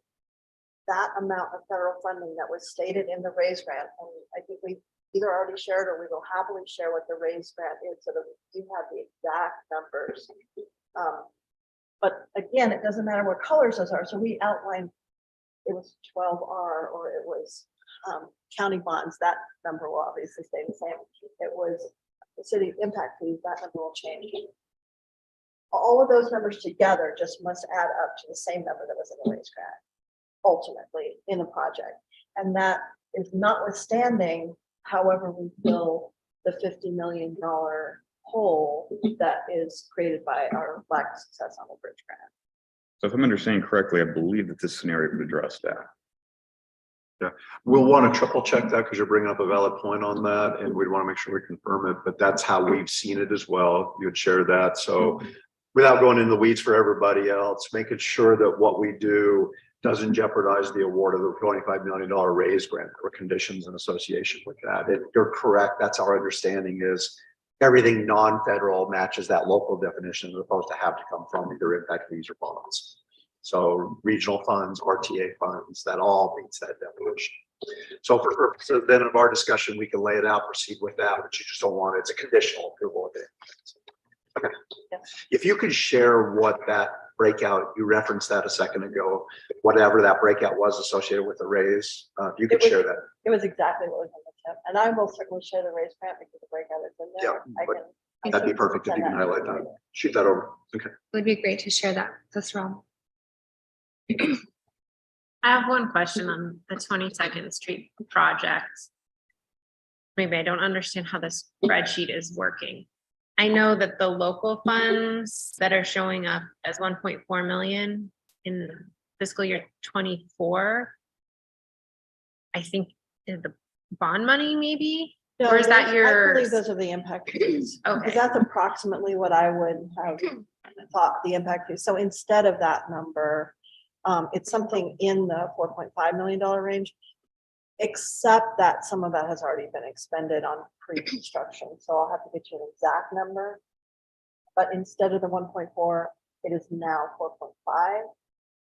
that amount of federal funding that was stated in the raise grant, and I think we either already shared or we will happily share what the raise grant is so that we do have the exact numbers. But again, it doesn't matter what colors those are. So we outlined it was 12R or it was county bonds. That number will obviously stay the same. It was the city impact fees. That number will change. All of those numbers together just must add up to the same number that was in the raise grant ultimately in the project. And that is notwithstanding, however, we fill the $50 million hole that is created by our lack of success on the bridge grant. So if I'm understanding correctly, I believe that this scenario would address that. Yeah, we'll want to triple check that because you're bringing up a valid point on that, and we'd want to make sure we confirm it, but that's how we've seen it as well. You would share that. So without going into the weeds for everybody else, making sure that what we do doesn't jeopardize the award of the $25 million raise grant or conditions in association with that. If you're correct, that's our understanding is everything non-federal matches that local definition as opposed to have to come from either impact fees or bonds. So regional funds, RTA funds, that all meets that definition. So for purposes then of our discussion, we can lay it out, proceed with that, but you just don't want it. It's a conditional approval of it. Okay. Yes. If you could share what that breakout, you referenced that a second ago, whatever that breakout was associated with the raise, if you could share that. It was exactly what was in the tip. And I will certainly share the raise grant because the breakout is in there. Yeah, that'd be perfect if you can highlight that. Shoot that over. Okay. It would be great to share that. That's wrong. I have one question on the 22nd Street project. Maybe I don't understand how this spreadsheet is working. I know that the local funds that are showing up as 1.4 million in fiscal year 24. I think is the bond money maybe, No, or is that I your? believe those are the impact fees. Okay. Because that's approximately what I would have thought the impact fee. So instead of that number, it's something in the $4.5 million range, except that some of that has already been expended on pre-construction. So I'll have to get you an exact number. But instead of the 1.4, it is now 4.5.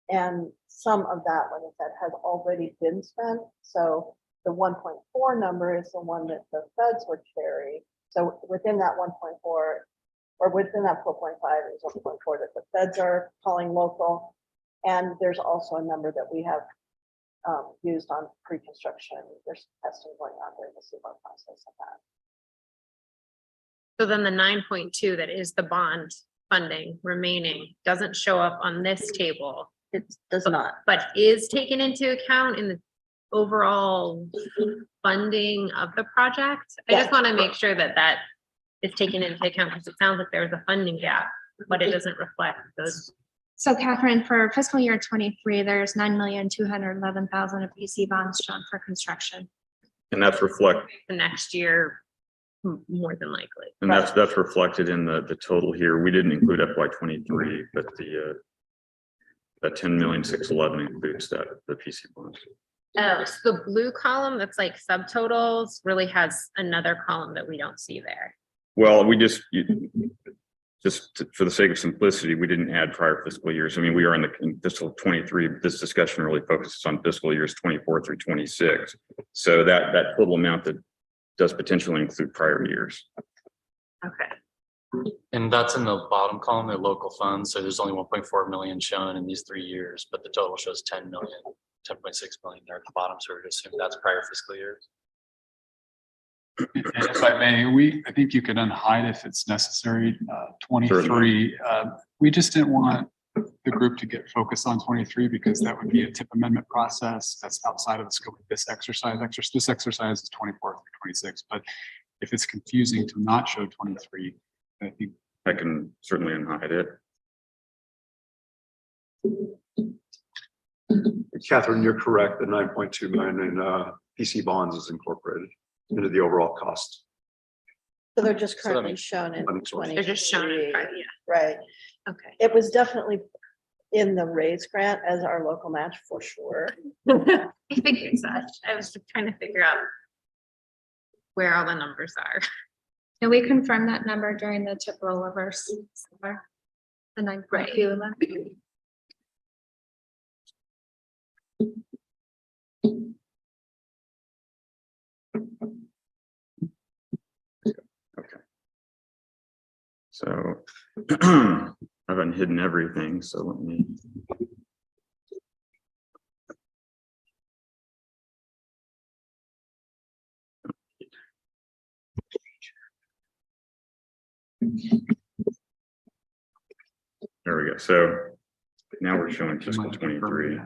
And some of that, like I said, has already been spent. So the 1.4 number is the one that the feds would carry. So within that 1.4, or within that 4.5 is 1.4 that the feds are calling local. And there's also a number that we have used on pre-construction. There's testing going on during the CBAR process of that. So then the 9.2 that is the bond funding remaining doesn't show up on this table. It does not. But is taken into account in the overall funding of the project. I just want to make sure that that is taken into account because it sounds like there's a funding gap, but it doesn't reflect those. So Catherine, for fiscal year 23, there's 9,211,000 of PC bonds shown for construction. And that's reflect, The next year, more than likely. and that's reflected in the total here. We didn't include FY 23, but the 10,611,000 includes that, the PC bonds. Oh, so the blue column that's like subtotals really has another column that we don't see there. Well, we just for the sake of simplicity, we didn't add prior fiscal years. I mean, we are in fiscal 23, but this discussion really focuses on fiscal years 24 through 26. So that total amount that does potentially include prior years. Okay. And that's in the bottom column, the local funds. So there's only 1.4 million shown in these 3 years, but the total shows 10 million, 10.6 million there at the bottom. So we're assume that's prior fiscal years. And if I may, I think you could unhide if it's necessary, 23. We just didn't want the group to get focused on 23 because that would be a tip amendment process that's outside of the scope of this exercise. This exercise is 24 through 26, but if it's confusing to not show 23, I think I can certainly unhide it. Catherine, you're correct. The 9.2 million in PC bonds is incorporated into the overall cost. So they're just currently shown in 20. They're just shown in, yeah. Right. Okay. It was definitely in the raise grant as our local match for sure. I figured such. I was just trying to figure out where all the numbers are. And we confirmed that number during the tip rollovers. The 9.2. Okay. So I haven't hidden everything, so let me. There we go. So now we're showing fiscal 23.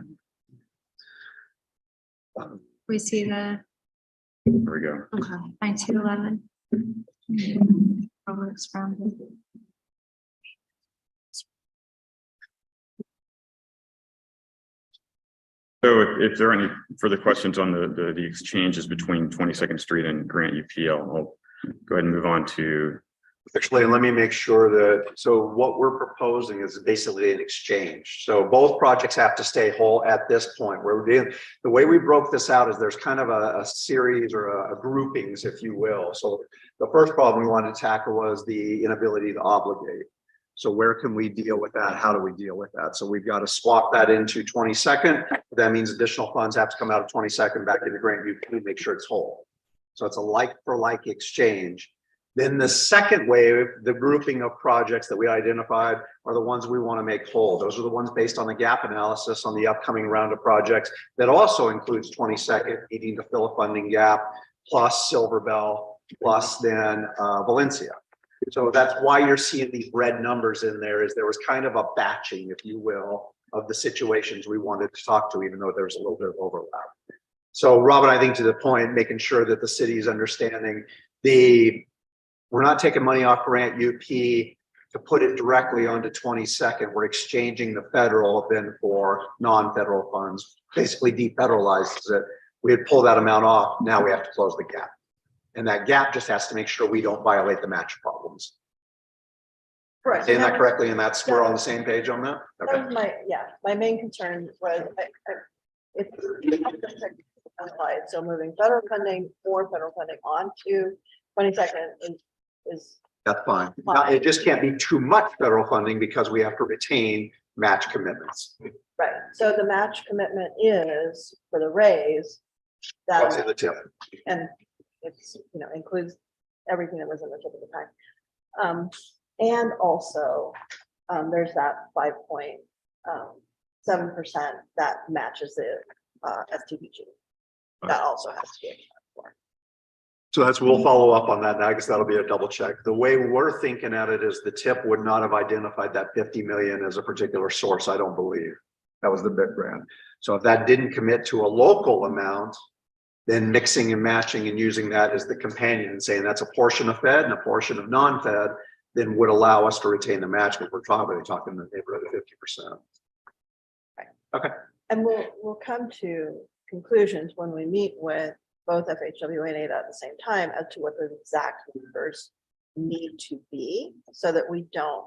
We see the There we go. 9,211. Works from So if there are any further questions on the exchanges between 22nd Street and Grant UPL, I'll go ahead and move on to. Actually, let me make sure that, so what we're proposing is basically an exchange. So both projects have to stay whole at this point. The way we broke this out is there's kind of a series or a groupings, if you will. So the first problem we wanted to tackle was the inability to obligate. So where can we deal with that? How do we deal with that? So we've got to swap that into 22nd. That means additional funds have to come out of 22nd back into Grant UP, make sure it's whole. So it's a like for like exchange. Then the second wave, the grouping of projects that we identified are the ones we want to make whole. Those are the ones based on the gap analysis on the upcoming round of projects that also includes 22nd needing to fill a funding gap, plus Silver Bell, plus then Valencia. So that's why you're seeing these red numbers in there, is there was kind of a batching, if you will, of the situations we wanted to talk to, even though there's a little bit of overlap. So Robin, I think to the point, making sure that the city is understanding the We're not taking money off grant UP to put it directly onto 22nd. We're exchanging the federal then for non-federal funds, basically defederalizes it. We had pulled that amount off. Now we have to close the gap. And that gap just has to make sure we don't violate the match problems. Correct. Saying that correctly, and that's, we're on the same page on that? That Okay. was my main concern was it's so moving federal funding or federal funding onto 22nd is That's fine. Now, it just can't be too much federal funding because we have to retain match commitments. right. So the match commitment is for the raise That's that, in the tip. and it's, includes everything that was in the tip at the time. And also, there's that 5.7% that matches the STBG. That also has to be accounted for. So we'll follow up on that. I guess that'll be a double check. The way we're thinking at it is the tip would not have identified that 50 million as a particular source. I don't believe that was the big grant. So if that didn't commit to a local amount, then mixing and matching and using that as the companion and saying that's a portion of Fed and a portion of non-Fed, then would allow us to retain the match because we're probably talking in the neighborhood of 50%. Right. Okay. And we'll come to conclusions when we meet with both FHWA and ADA at the same time as to what the exact numbers need to be so that we don't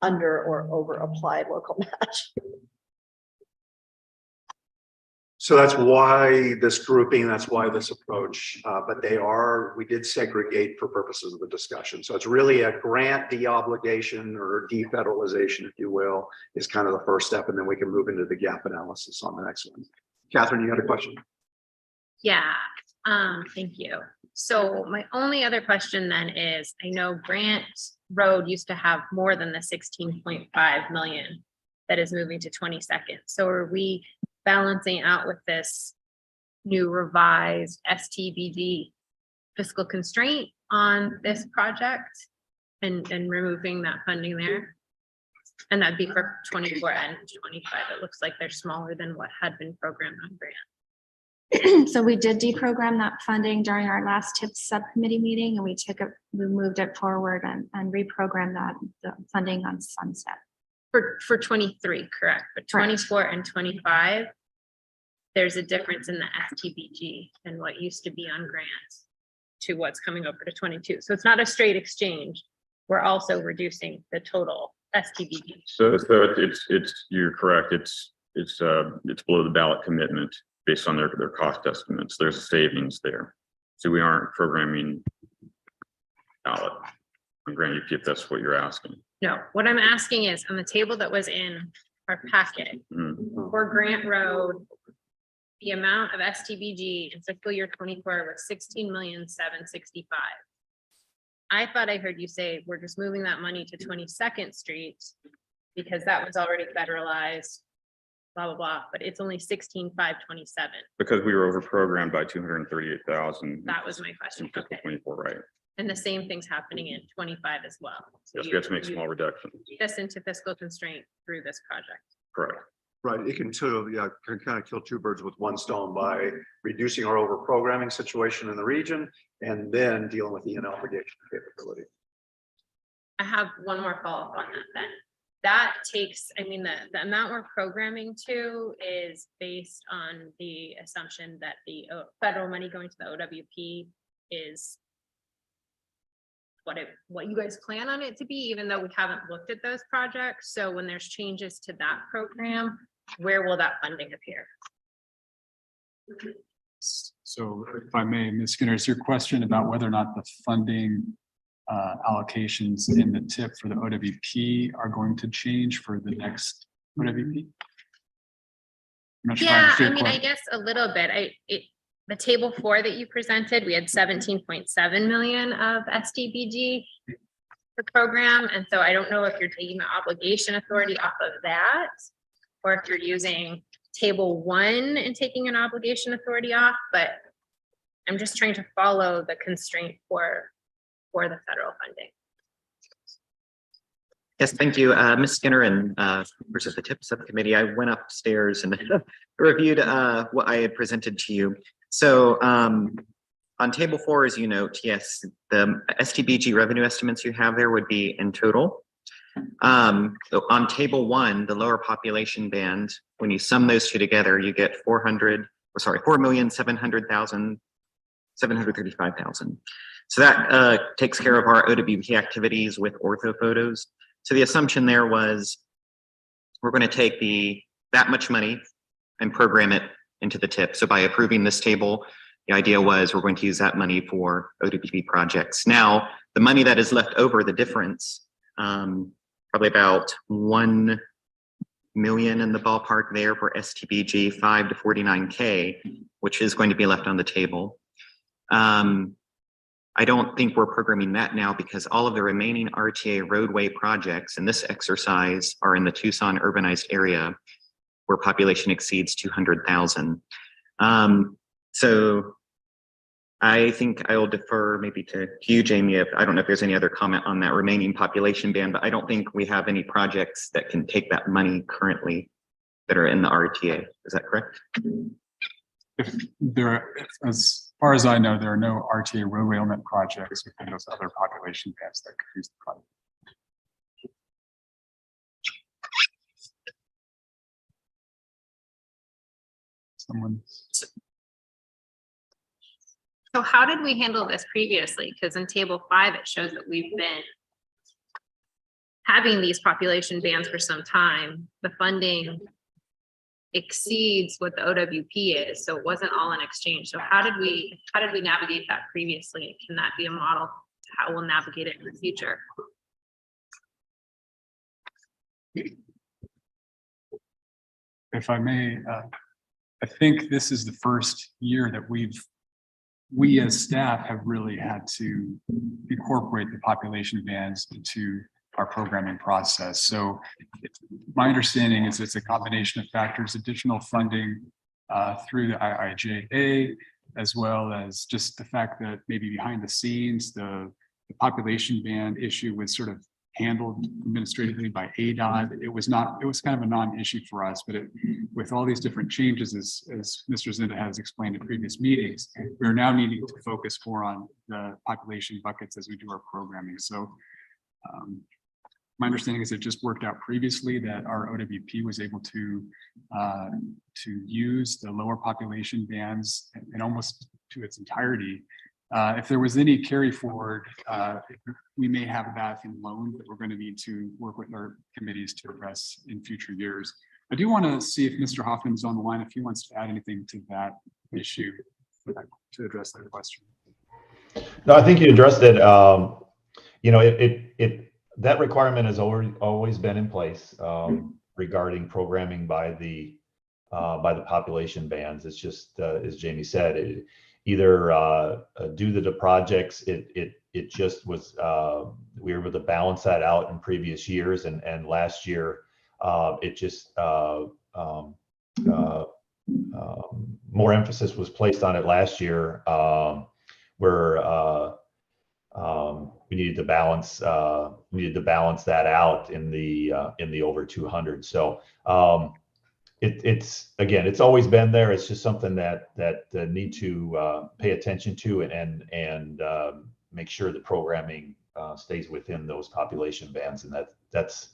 under or over apply local match. So that's why this grouping, that's why this approach, but we did segregate for purposes of the discussion. So it's really a grant de-obligation or defederalization, if you will, is kind of the first step. And then we can move into the gap analysis on the next one. Catherine, you had a question? Yeah, thank you. So my only other question then is, I know Grant Road used to have more than the 16.5 million that is moving to 22nd. So are we balancing out with this new revised STBG fiscal constraint on this project and removing that funding there? And that'd be for 24 and 25. It looks like they're smaller than what had been programmed on grant. So we did deprogram that funding during our last TIPS subcommittee meeting, and we moved it forward and reprogrammed the funding on sunset. For 23, correct, but 24 and 25, there's a difference in the STBG than what used to be on grants to what's coming over to 22. So it's not a straight exchange. We're also reducing the total STBG. So you're correct. It's below the ballot commitment based on their cost estimates. There's a savings there. So we aren't programming ballot on grant UP if that's what you're asking. No, what I'm asking is on the table that was in our packet for Grant Road, the amount of STBG in fiscal year 24 was 16,765,000. I thought I heard you say we're just moving that money to 22nd Street because that was already federalized, blah, blah, blah, but it's only 16,527. Because we were over programmed by 238,000. That was my question. In fiscal Okay. 24, right? And the same thing's happening in 25 as well. So Yes, we have to make small reductions. this into fiscal constraint through this project. Correct. Right, it can kind of kill two birds with one stone by reducing our over programming situation in the region and then dealing with the in-obligation capability. I have one more follow-up on that then. That takes, I mean, the amount we're programming to is based on the assumption that the federal money going to the OWP is what you guys plan on it to be, even though we haven't looked at those projects. So when there's changes to that program, where will that funding appear? So if I may, Ms. Skinner, is your question about whether or not the funding allocations in the tip for the OWP are going to change for the next OWP? Yeah, I mean, I guess a little bit. The table 4 that you presented, we had 17.7 million of STBG for program. And so I don't know if you're taking the obligation authority off of that, or if you're using table 1 and taking an obligation authority off, but I'm just trying to follow the constraint for the federal funding. Yes, thank you, Ms. Skinner and versus the TIP subcommittee. I went upstairs and reviewed what I had presented to you. So On table 4, as you note, yes, the STBG revenue estimates you have there would be in total. So on table 1, the lower population band, when you sum those two together, you get 4,735,000. So that takes care of our OWP activities with ortho photos. So the assumption there was we're going to take that much money and program it into the tip. So by approving this table, the idea was we're going to use that money for OWP projects. Now, the money that is left over, the difference, probably about 1 million in the ballpark there for STBG 5 to 49K, which is going to be left on the table. I don't think we're programming that now because all of the remaining RTA roadway projects in this exercise are in the Tucson urbanized area where population exceeds 200,000. So I think I will defer maybe to you, Jamie. I don't know if there's any other comment on that remaining population band, but I don't think we have any projects that can take that money currently that are in the RTA. Is that correct? As far as I know, there are no RTA roadway element projects within those other population bands that could use the project. So how did we handle this previously? Because in table 5, it shows that we've been having these population bands for some time. The funding exceeds what the OWP is, so it wasn't all in exchange. So how did we navigate that previously? Can that be a model to how we'll navigate it in the future? If I may, I think this is the first year that we as staff have really had to incorporate the population bands into our programming process. So my understanding is it's a combination of factors, additional funding through the IIJA, as well as just the fact that maybe behind the scenes, the population band issue was sort of handled administratively by ADOT. It was kind of a non-issue for us, but with all these different changes, as Mr. Zinda has explained in previous meetings, we're now needing to focus more on the population buckets as we do our programming. So my understanding is it just worked out previously that our OWP was able to use the lower population bands and almost to its entirety. If there was any carry forward, we may have that in loan that we're going to need to work with our committees to address in future years. I do want to see if Mr. Hoffman's on the line, if he wants to add anything to that issue to address that question. No, I think you addressed it. You know, that requirement has always been in place regarding programming by the population bands. It's just as Jamie said, either due to the projects, it just was we were able to balance that out in previous years, and last year it just more emphasis was placed on it last year, where we needed to balance that out in the over 200. So it's always been there. It's just something that need to pay attention to and make sure the programming stays within those population bands, and that's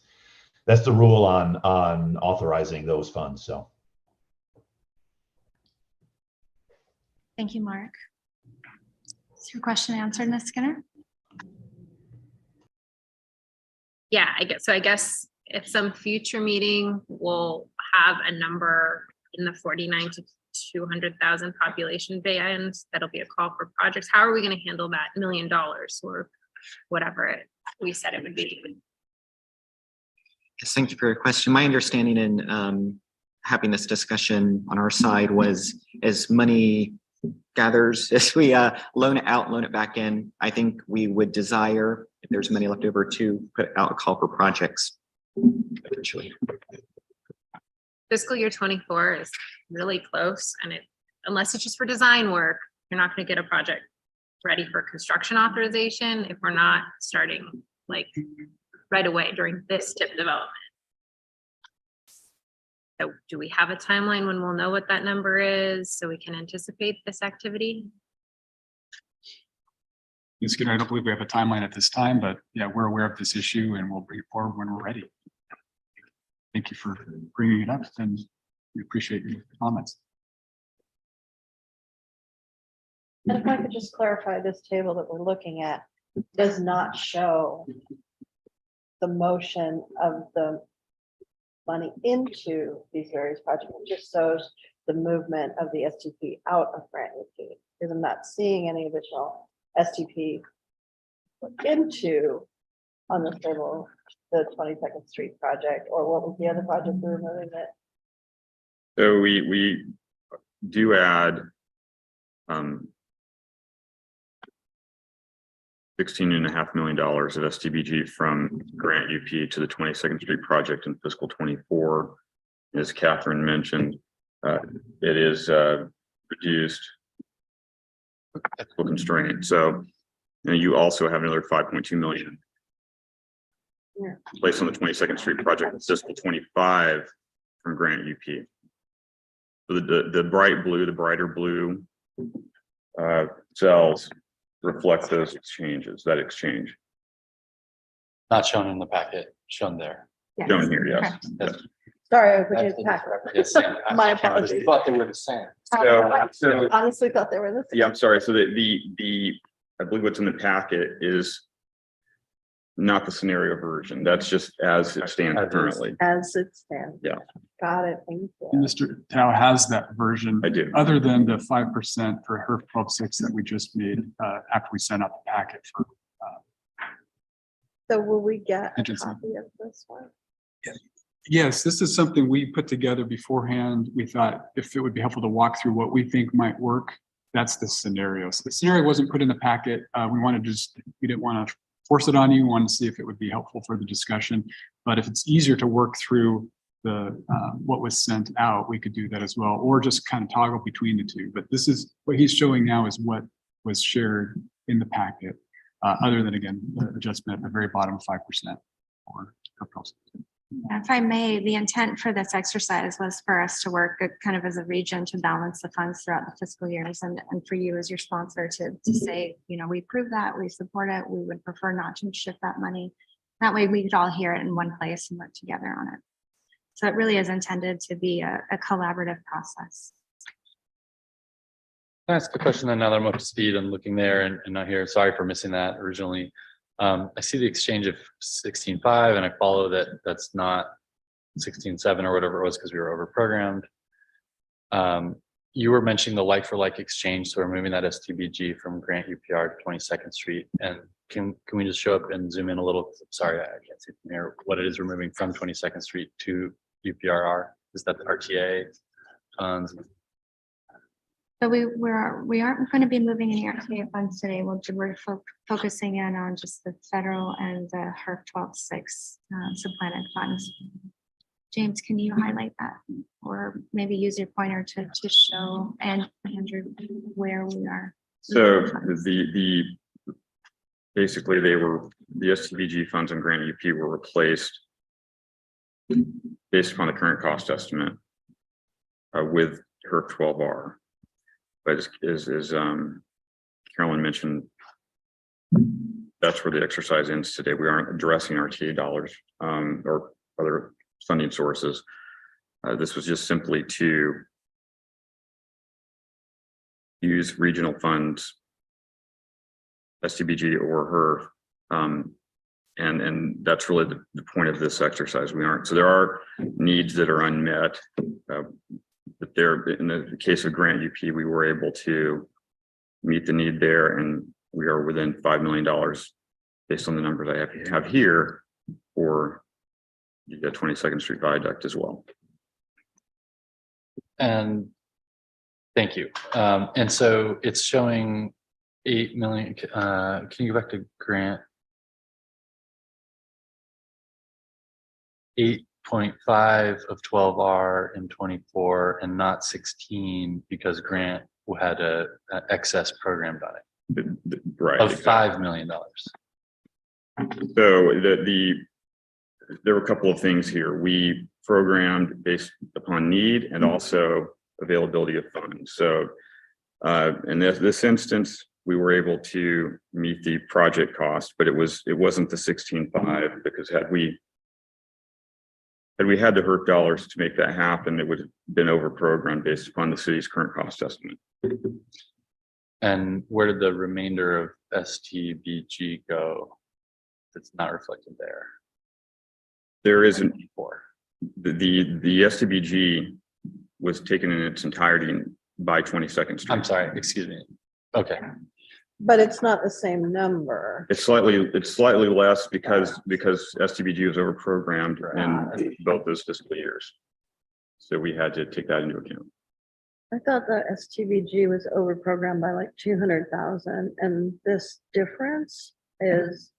the rule on authorizing those funds. So Thank you, Mark. Is your question answered, Ms. Skinner? Yeah, I guess at some future meeting, we'll have a number in the 49 to 200,000 population bands. That'll be a call for projects. How are we going to handle that $1 million or whatever we said it would be? Yes, thank you for your question. My understanding in having this discussion on our side was as money gathers, as we loan it back in, I think we would desire, if there's money left over, to put out a call for projects eventually. Fiscal year 24 is really close, and unless it's just for design work, you're not going to get a project ready for construction authorization if we're not starting like right away during this tip development. So do we have a timeline when we'll know what that number is so we can anticipate this activity? Skinner, I don't believe we have a timeline at this time, but yeah, we're aware of this issue and we'll bring it forward when we're ready. Thank you for bringing it up and we appreciate your comments. And if I could just clarify, this table that we're looking at does not show the motion of the money into these various projects. It just shows the movement of the STP out of grant UP, because I'm not seeing any additional STP into on this table, the 22nd Street project, or what was the other project we were moving it? So we do add $16.5 million of STBG from grant UP to the 22nd Street project in fiscal 24. As Catherine mentioned, it is reduced fiscal constraint. So you also have another 5.2 million placed on the 22nd Street project in fiscal 25 from grant UP. So the brighter blue cells reflect those exchanges, that exchange. Not shown in the packet, shown there. Yes. Shown here, yes. Correct. That's- Sorry, I put you that's back. yes, My I apologies. thought they were the same. So Honestly thought they were the same. yeah, I'm sorry. So the I believe what's in the packet is not the scenario version. That's just as it stands currently. As it stands. Yeah. Got it. Thank you. Mr. Tao has that version. I do. Other than the 5% for HERF 12.6 that we just made after we sent out the packet for. So will we get a Agency. copy of this one? Yes, this is something we put together beforehand. We thought if it would be helpful to walk through what we think might work, that's the scenario. So the scenario wasn't put in the packet. We wanted to we didn't want to force it on you. We wanted to see if it would be helpful for the discussion. But if it's easier to work through the what was sent out, we could do that as well, or just kind of toggle between the two. But this is what he's showing now is what was shared in the packet, other than again, the adjustment at the very bottom, 5% for proposal. If I may, the intent for this exercise was for us to work kind of as a region to balance the funds throughout the fiscal years and for you as your sponsor to say, you know, we approve that, we support it, we would prefer not to shift that money. That way we could all hear it in one place and work together on it. So it really is intended to be a collaborative process. Can I ask a question then now that I'm up to speed and looking there and not here? Sorry for missing that originally. I see the exchange of 16.5 and I follow that that's not 16.7 or whatever it was because we were over programmed. You were mentioning the like for like exchange. So we're moving that STBG from Grant UPR to 22nd Street. And can we just show up and zoom in a little? Sorry, I can't see from here what it is we're moving from 22nd Street to UPRR. Is that the RTA funds? So we aren't going to be moving any RTA funds today. We're focusing in on just the federal and the HERF 12.6 supplanted funds. James, can you highlight that or maybe use your pointer to show and Andrew where we are? So basically the STBG funds and grant UP were replaced based upon the current cost estimate with HERF 12R. But as Carolyn mentioned, that's where the exercise ends today. We aren't addressing RTA dollars or other funding sources. This was just simply to use regional funds, STBG or HERF, and that's really the point of this exercise. We aren't. So there are needs that are unmet. But there, in the case of grant UP, we were able to meet the need there, and we are within $5 million based on the numbers I have here for the 22nd Street Viaduct as well. And thank you. And so it's showing 8 million. Can you go back to grant? 8.5 of 12R in 24 and not 16 because grant had a excess programmed on it Right. of $5 million. So there were a couple of things here. We programmed based upon need and also availability of funds. So in this instance, we were able to meet the project cost, but it wasn't the 16.5, because had we had the HERF dollars to make that happen, it would have been over programmed based upon the city's current cost estimate. And where did the remainder of STBG go? That's not reflected there. There isn't, For the STBG was taken in its entirety by 22nd Street. I'm sorry, excuse me. Okay, But it's not the same number. It's slightly less because STBG was over programmed in both those fiscal years. So we had to take that into account. I thought the STVG was over programmed by like 200,000 and this difference is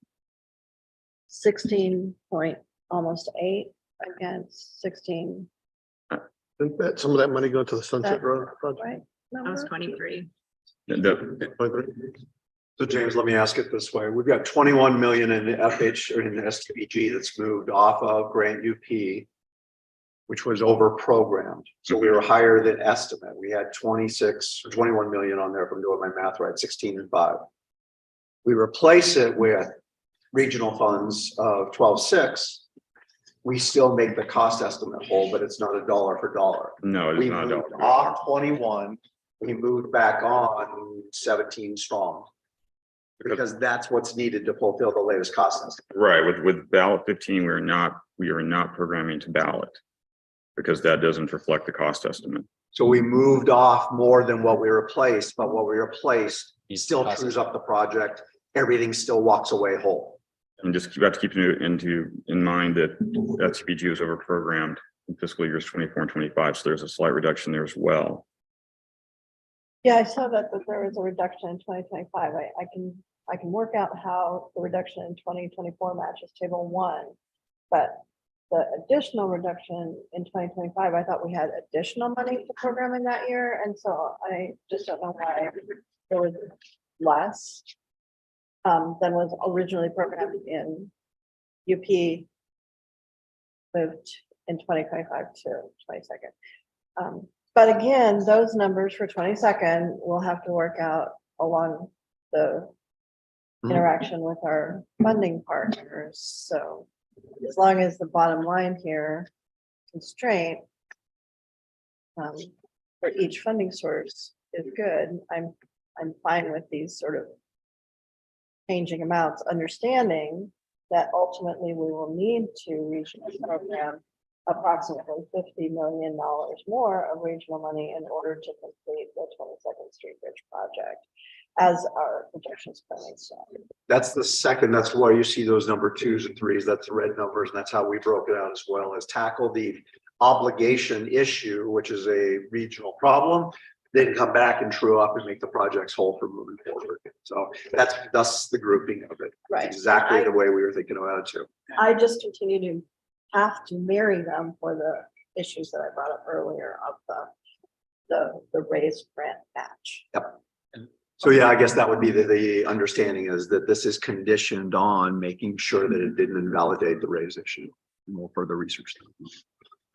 16 point almost 8 against 16. Didn't that some of that money go to the Sunset Road project? Right? That was number? 23. So James, let me ask it this way. We've got 21 million in the FH or in the STBG that's moved off of Grant UP, which was over programmed. So we were higher than estimate. We had 26 or 21 million on there, if I'm doing my math right, 16 and 5. We replace it with regional funds of 12.6. We still make the cost estimate whole, but it's not a dollar for dollar. No, it's We not. moved off 21, we moved back on 17 strong. Because that's what's needed to fulfill the latest cost estimate. Right, with ballot 15, we are not programming to ballot because that doesn't reflect the cost estimate. So we moved off more than what we replaced, but what we replaced still trues up the project. Everything still walks away whole. And just you have to keep in mind that STBG was over programmed in fiscal years 24 and 25. So there's a slight reduction there as well. Yeah, I saw that there was a reduction in 2025. I can work out how the reduction in 2024 matches table 1, but the additional reduction in 2025, I thought we had additional money to program in that year, and so I just don't know why there was less than was originally programmed in UP moved in 2025 to 22nd. But again, those numbers for 22nd will have to work out along the interaction with our funding partners. So as long as the bottom line here constraint for each funding source is good, I'm fine with these sort of changing amounts, understanding that ultimately we will need to regional program approximately $50 million more of regional money in order to complete the 22nd Street Bridge project as our projections currently stand. That's the second, that's why you see those number 2s and 3s, that's the red numbers, and that's how we broke it out as well, as tackle the obligation issue, which is a regional problem, then come back and true up and make the projects whole for moving forward. So that's the grouping of it. Right. Exactly the way we were thinking about it too. I just continue to have to marry them for the issues that I brought up earlier of the raised grant match. Yep. So yeah, I guess that would be the understanding is that this is conditioned on making sure that it didn't invalidate the raise issue. We'll further research that.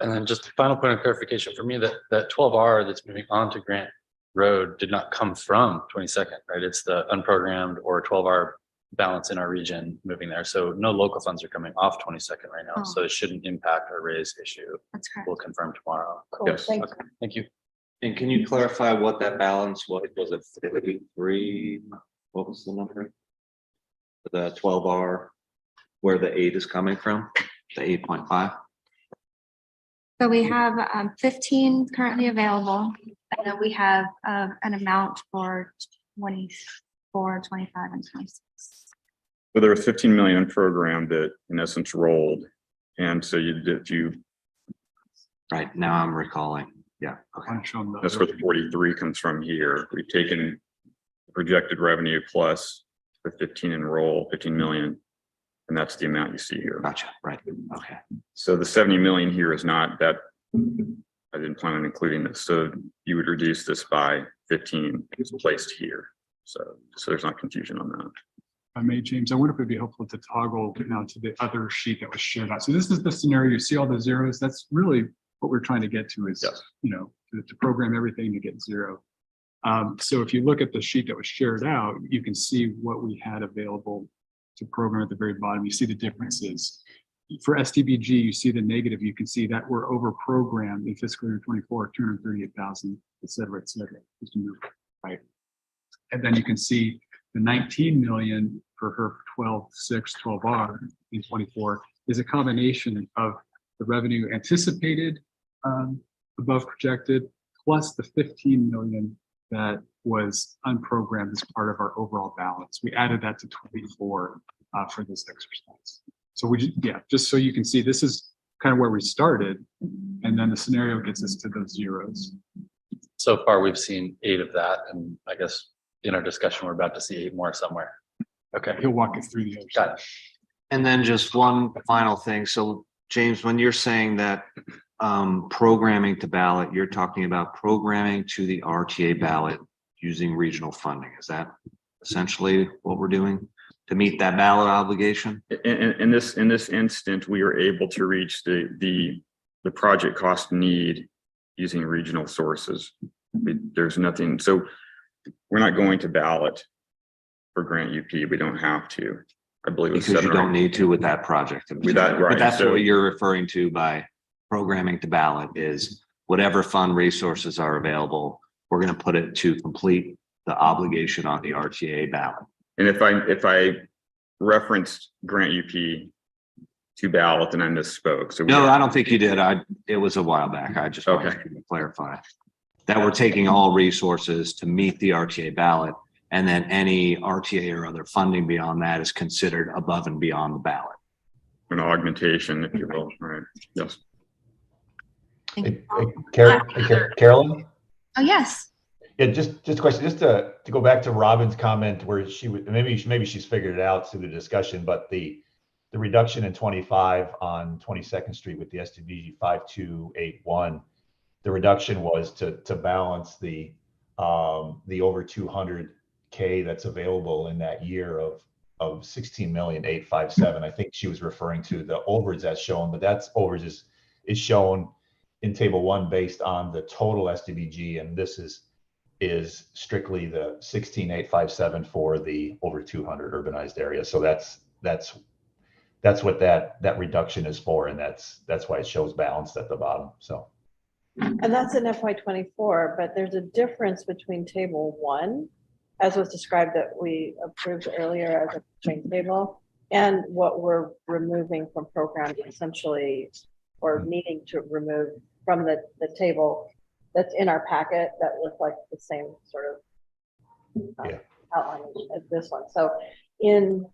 and then just final point of clarification for me, that 12R that's moving on to Grant Road did not come from 22nd, right? It's the unprogrammed or 12R balance in our region moving there. So no local funds are coming off 22nd right now. Oh. So it shouldn't impact our raise issue. That's correct. We'll confirm tomorrow. Cool, Yes. thank Okay, thank you. And can you clarify what that balance was? Was it 53? What was the number? The 12R, where the 8 is coming from, the 8.5? So we have 15 currently available, and then we have an amount for 24, 25, and 26. So there was 15 million program that in essence rolled. And so you Right, now I'm recalling. Yeah, okay. I'm showing that's where the 43 comes from here. We've taken projected revenue plus the 15 million. And that's the amount you see here. Gotcha, right, okay. So the 70 million here is not that, I didn't plan on including this. So you would reduce this by 15, it's placed here. So there's not confusion on that. I may, James, I wonder if it'd be helpful to toggle now to the other sheet that was shared out. So this is the scenario, you see all the zeros, that's really what we're trying to get to is, Yes. you know, to program everything to get 0. So if you look at the sheet that was shared out, you can see what we had available to program at the very bottom. You see the differences. For STBG, you see the negative. You can see that we're over programmed in fiscal year 24, 238,000, et cetera, just a move, right? And then you can see the 19 million for her 12.6, 12R in 24 is a combination of the revenue anticipated above projected, plus the 15 million that was unprogrammed as part of our overall balance. We added that to 24 for this exercise. So just so you can see, this is kind of where we started, and then the scenario gets us to those zeros. So far, we've seen 8 of that, and I guess in our discussion, we're about to see 8 more somewhere. Okay, he'll walk us through the other Got it. And then just one final thing. So James, when you're saying that programming to ballot, you're talking about programming to the RTA ballot using regional funding. Is that essentially what we're doing to meet that ballot obligation? In this instant, we were able to reach the project cost need using regional sources. There's nothing, so we're not going to ballot for grant UP. We don't have to. I believe Because you don't need to with that project. With that, right. But that's So, what you're referring to by programming to ballot is whatever fund resources are available, we're going to put it to complete the obligation on the RTA ballot. and if I referenced grant UP to ballot, then I misspoke. So No, I don't think you did. It was a while back. I just wanted to clarify that we're taking all resources to meet the RTA ballot, and then any RTA or other funding beyond that is considered above and beyond the ballot. an augmentation, if you will. Right. Yes. Carolyn? Oh, yes. Yeah, just a question, just to go back to Robin's comment where she would, maybe she's figured it out through the discussion, but the reduction in 25 on 22nd Street with the STBG 5281, the reduction was to balance the over 200K that's available in that year of 16,857,000. I think she was referring to the overage that's shown, but that's overage is shown in table 1 based on the total STBG, and this is strictly the 16,857 for the over 200 urbanized area. So that's what that reduction is for, and that's why it shows balanced at the bottom. So, and that's in FY24, but there's a difference between table 1, as was described that we approved earlier as a joint table, and what we're removing from program essentially, or needing to remove from the table that's in our packet that look like the same sort of outline as this one. So in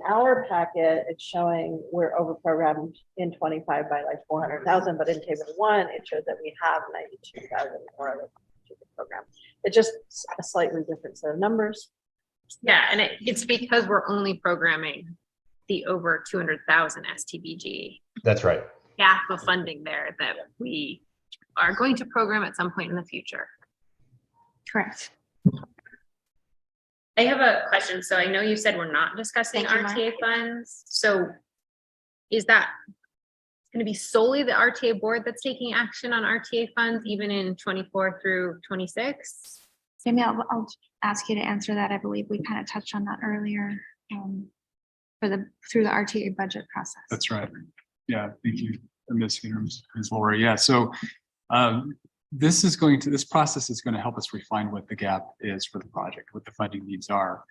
our packet, it's showing we're over programmed in 25 by like 400,000, but in table 1, it shows that we have 92,000 more of the program. It's just a slightly different set of numbers. Yeah, and it's because we're only programming the over 200,000 STBG. that's right. Gap of funding there that we are going to program at some point in the future. Correct. I have a question. So I know you said we're not discussing RTA funds. So is that going to be solely the RTA board that's taking action on RTA funds, even in 24 through 26? Jamie, I'll ask you to answer that. I believe we kind of touched on that earlier through the RTA budget process. That's right. Yeah, thank you, Ms. Laura. Yeah, so this process is going to help us refine what the gap is for the project, what the funding needs are,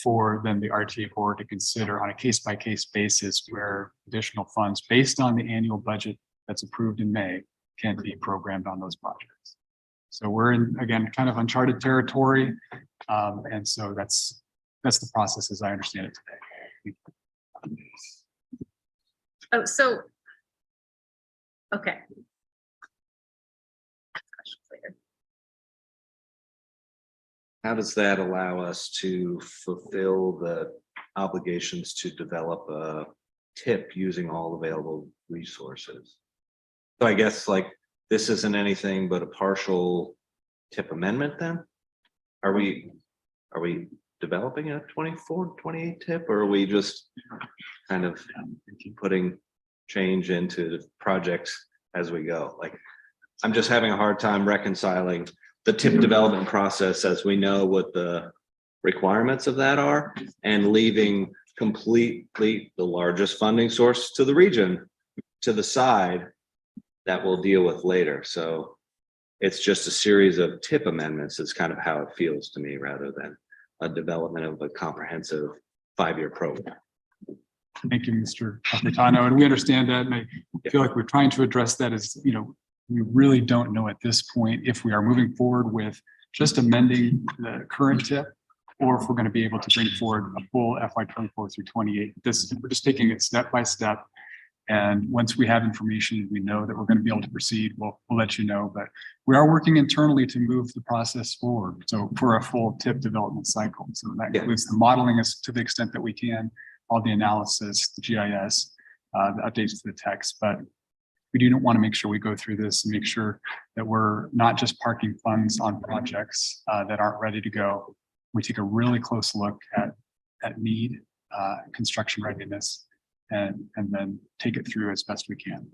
for then the RTA board to consider on a case-by-case basis where additional funds based on the annual budget that's approved in May can be programmed on those projects. So we're in, again, kind of uncharted territory. And so that's the process as I understand it today. Oh, so, okay. How does that allow us to fulfill the obligations to develop a TIP using all available resources? So I guess like this isn't anything but a partial TIP amendment then? Are we developing a 24, 28 TIP, or are we just kind of putting change into the projects as we go? Like, I'm just having a hard time reconciling the tip development process as we know what the requirements of that are, and leaving completely the largest funding source to the region to the side that we'll deal with later. So it's just a series of tip amendments is kind of how it feels to me, rather than a development of a comprehensive 5-year program. Thank you, Mr. Albertano. And we understand that. And I feel like we're trying to address that as, you know, we really don't know at this point if we are moving forward with just amending the current tip, or if we're going to be able to bring forward a full FY 24 through 28. We're just taking it step by step. And once we have information, we know that we're going to be able to proceed, we'll let you know. But we are working internally to move the process forward. So for a full tip development cycle. So that includes the modeling as to the extent that we can, all the analysis, the GIS, the updates to the text. But we do want to make sure we go through this and make sure that we're not just parking funds on projects that aren't ready to go. We take a really close look at need, construction readiness, and then take it through as best we can.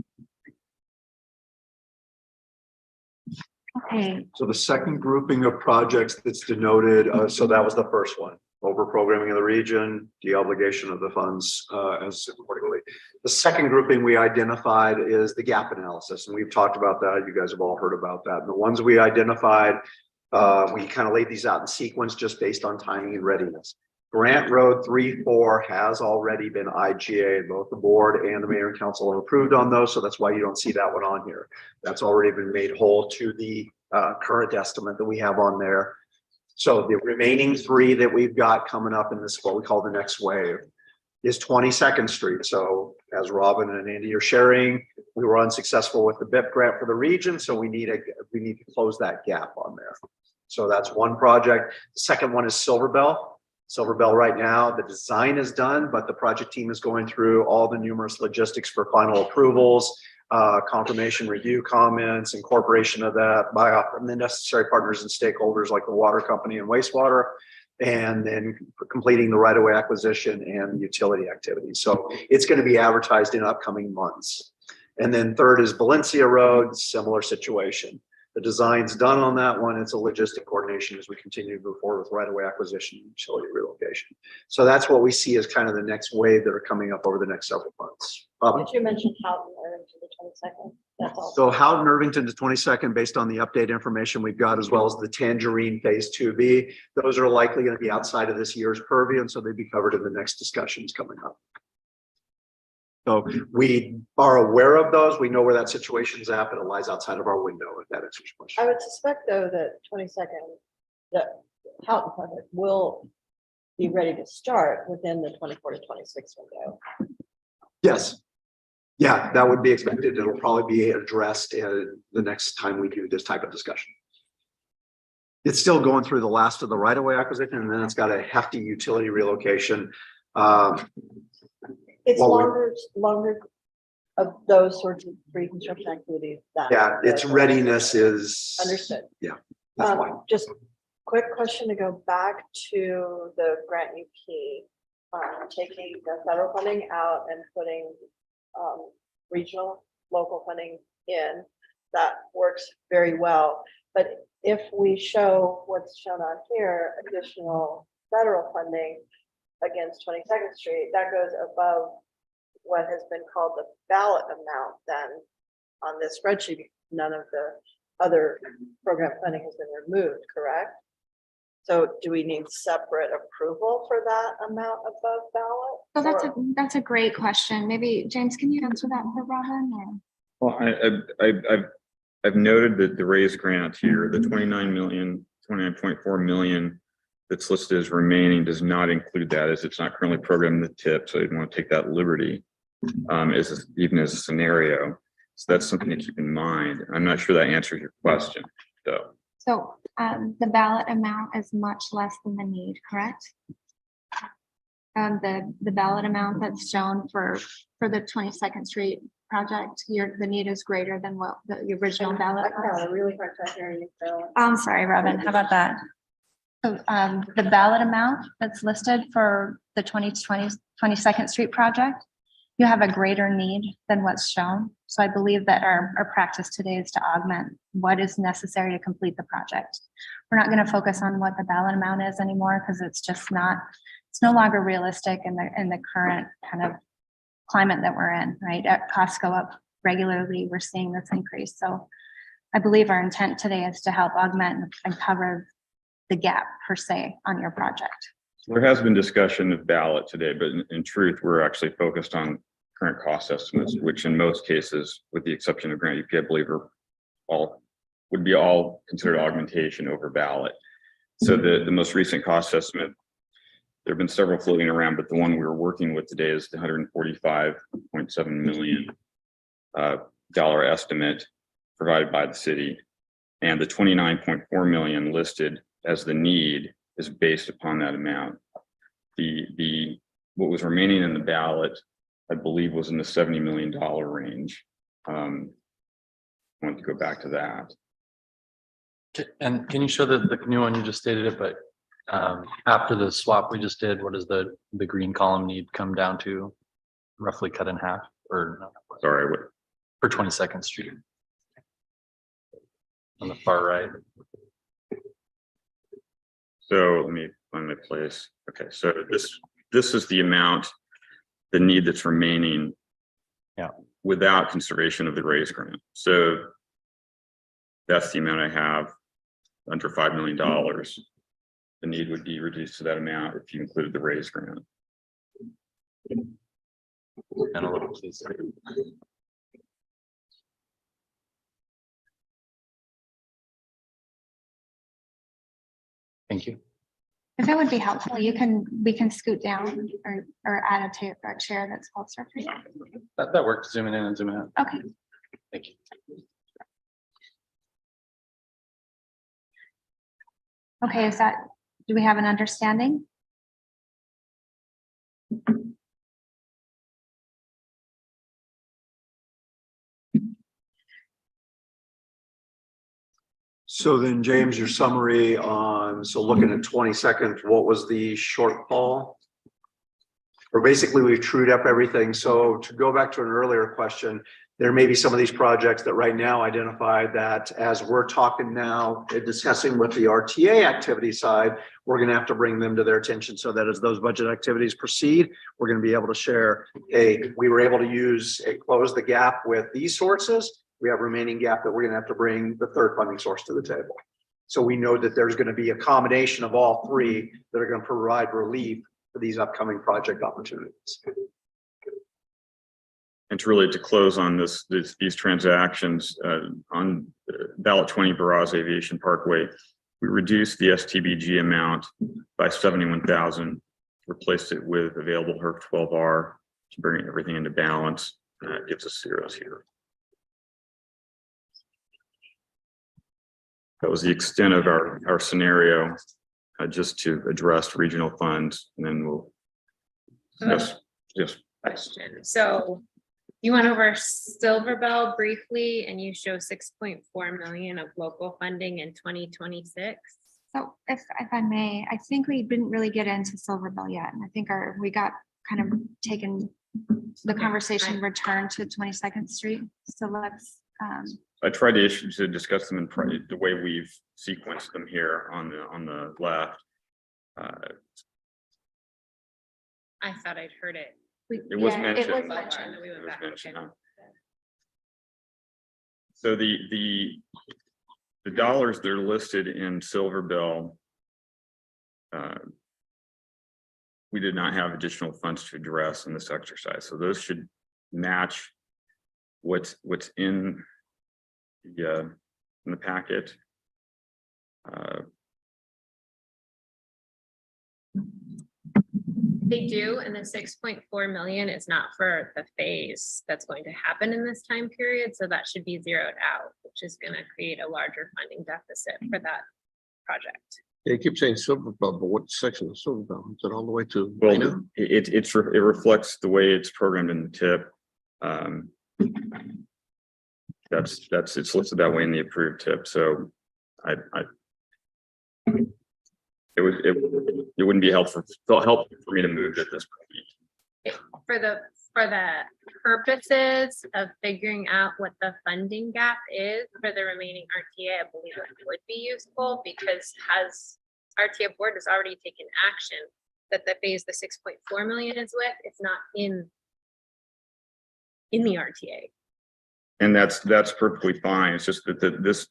Okay, So the second grouping of projects that's denoted, so that was the first one, over programming of the region, de-obligation of the funds as accordingly. The second grouping we identified is the gap analysis, and we've talked about that. You guys have all heard about that. And the ones we identified, we kind of laid these out in sequence just based on timing and readiness. Grant Road 3-4 has already been IGA. Both the board and the mayor and council have approved on those, so that's why you don't see that one on here. That's already been made whole to the current estimate that we have on there. So the remaining 3 that we've got coming up in this, what we call the next wave, is 22nd Street. So as Robin and Andy are sharing, we were unsuccessful with the BIP grant for the region, so we need to close that gap on there. So that's one project. The second one is Silverbell. Silverbell right now, the design is done, but the project team is going through all the numerous logistics for final approvals, confirmation review comments, incorporation of that by the necessary partners and stakeholders like the water company and wastewater, and then completing the right-of-way acquisition and utility activities. So it's going to be advertised in upcoming months. And then third is Valencia Road, similar situation. The design's done on that one. It's a logistic coordination as we continue to move forward with right-of-way acquisition and utility relocation. So that's what we see as kind of the next wave that are coming up over the next several months. Did you mention Houghton to the 22nd? That's all. So Houghton Irvington to 22nd, based on the update information we've got, as well as the Tangerine Phase 2B, those are likely going to be outside of this year's purview, and so they'd be covered in the next discussions coming up. So we are aware of those. We know where that situation's at, but it lies outside of our window, if that answers your question. I would suspect though that 22nd, that Houghton project will be ready to start within the 24 to 26 window. Yes. Yeah, that would be expected. It'll probably be addressed the next time we do this type of discussion. It's still going through the last of the right-of-way acquisition, and then it's got a hefty utility relocation. It's Well, longer of those sorts of pre-construction activities. Yeah, its readiness is. Understood. Yeah, that's why. Just quick question to go back to the grant UP, taking the federal funding out and putting regional, local funding in. That works very well. But if we show what's shown on here, additional federal funding against 22nd Street, that goes above what has been called the ballot amount then on this spreadsheet. None of the other program funding has been removed, correct? So do we need separate approval for that amount above ballot? so that's a great question. Maybe James, can you answer that for Robin? Or? Well, I've noted that the raised grant here, the 29.4 million that's listed as remaining does not include that, as it's not currently programmed in the tip. So I didn't want to take that liberty even as a scenario. So that's something to keep in mind. I'm not sure that answers your question, though. So the ballot amount is much less than the need, correct? The ballot amount that's shown for the 22nd Street project, the need is greater than what the original ballot. I have a really hard time hearing you, Phil. I'm sorry, Robin, how about that? So the ballot amount that's listed for the 22nd Street project you have a greater need than what's shown. So I believe that our practice today is to augment what is necessary to complete the project. We're not going to focus on what the ballot amount is anymore because it's just not, it's no longer realistic in the current kind of climate that we're in, right? Costs go up regularly. We're seeing this increase. So I believe our intent today is to help augment and cover the gap per se on your project. There has been discussion of ballot today, but in truth, we're actually focused on current cost estimates, which in most cases, with the exception of grant UP, I believe would be all considered augmentation over ballot. So the most recent cost estimate, there have been several floating around, but the one we were working with today is the $145.7 million dollar estimate provided by the city. And the 29.4 million listed as the need is based upon that amount. What was remaining in the ballot, I believe, was in the $70 million range. I want to go back to that. And can you show the new one? You just stated it, but after the swap we just did, what does the green column need come down to? Roughly cut in half, or no? Sorry, what? For 22nd Street. On the far right. So let me find my place. Okay, so this is the amount, the need that's remaining, without consideration of the raise grant. So that's the amount I have, under $5 million. The need would be reduced to that amount if you included the raise grant. And a little, please. Thank you. If it would be helpful, we can scoot down or add a chair that's closer for you. That worked. Zooming in and zooming out. Okay. Thank you. Okay, do we have an understanding? So then, James, your summary on, so looking at 22nd, what was the shortfall? Or basically we've trued up everything. So to go back to an earlier question, there may be some of these projects that right now identified that as we're talking now, discussing with the RTA activity side, we're going to have to bring them to their attention so that as those budget activities proceed, we're going to be able to share, hey, we were able to close the gap with these sources. We have remaining gap that we're going to have to bring the third funding source to the table. So we know that there's going to be a combination of all three that are going to provide relief for these upcoming project opportunities. And to close on these transactions on ballot 20 Barras Aviation Parkway, we reduced the STBG amount by 71,000, replaced it with available HERC 12R to bring everything into balance. It gives us zeros here. That was the extent of our scenario, just to address regional funds, and then we'll yes. Question. So you went over Silver Bell briefly, and you show 6.4 million of local funding in 2026. So if I may, I think we didn't really get into Silver Bell yet. And I think we got kind of taken, the conversation returned to 22nd Street. So let's. I tried to discuss them in the way we've sequenced them here on the left. I thought I'd heard it. It was mentioned. It was mentioned. We went back. Okay. So the dollars that are listed in Silver Bell, we did not have additional funds to address in this exercise. So those should match what's in the packet. They do, and the 6.4 million is not for the phase that's going to happen in this time period. So that should be zeroed out, which is going to create a larger funding deficit for that project. Yeah, you keep saying Silver Bell, but what section of Silver Bell? Is it all the way to? Well, it reflects the way it's programmed in the tip. It's listed that way in the approved tip. So it wouldn't be helpful for me to move at this point. For the For the purposes of figuring out what the funding gap is for the remaining RTA, I believe it would be useful because RTA board has already taken action that the phase the 6.4 million is with, it's not in the RTA. And that's perfectly fine. It's just that this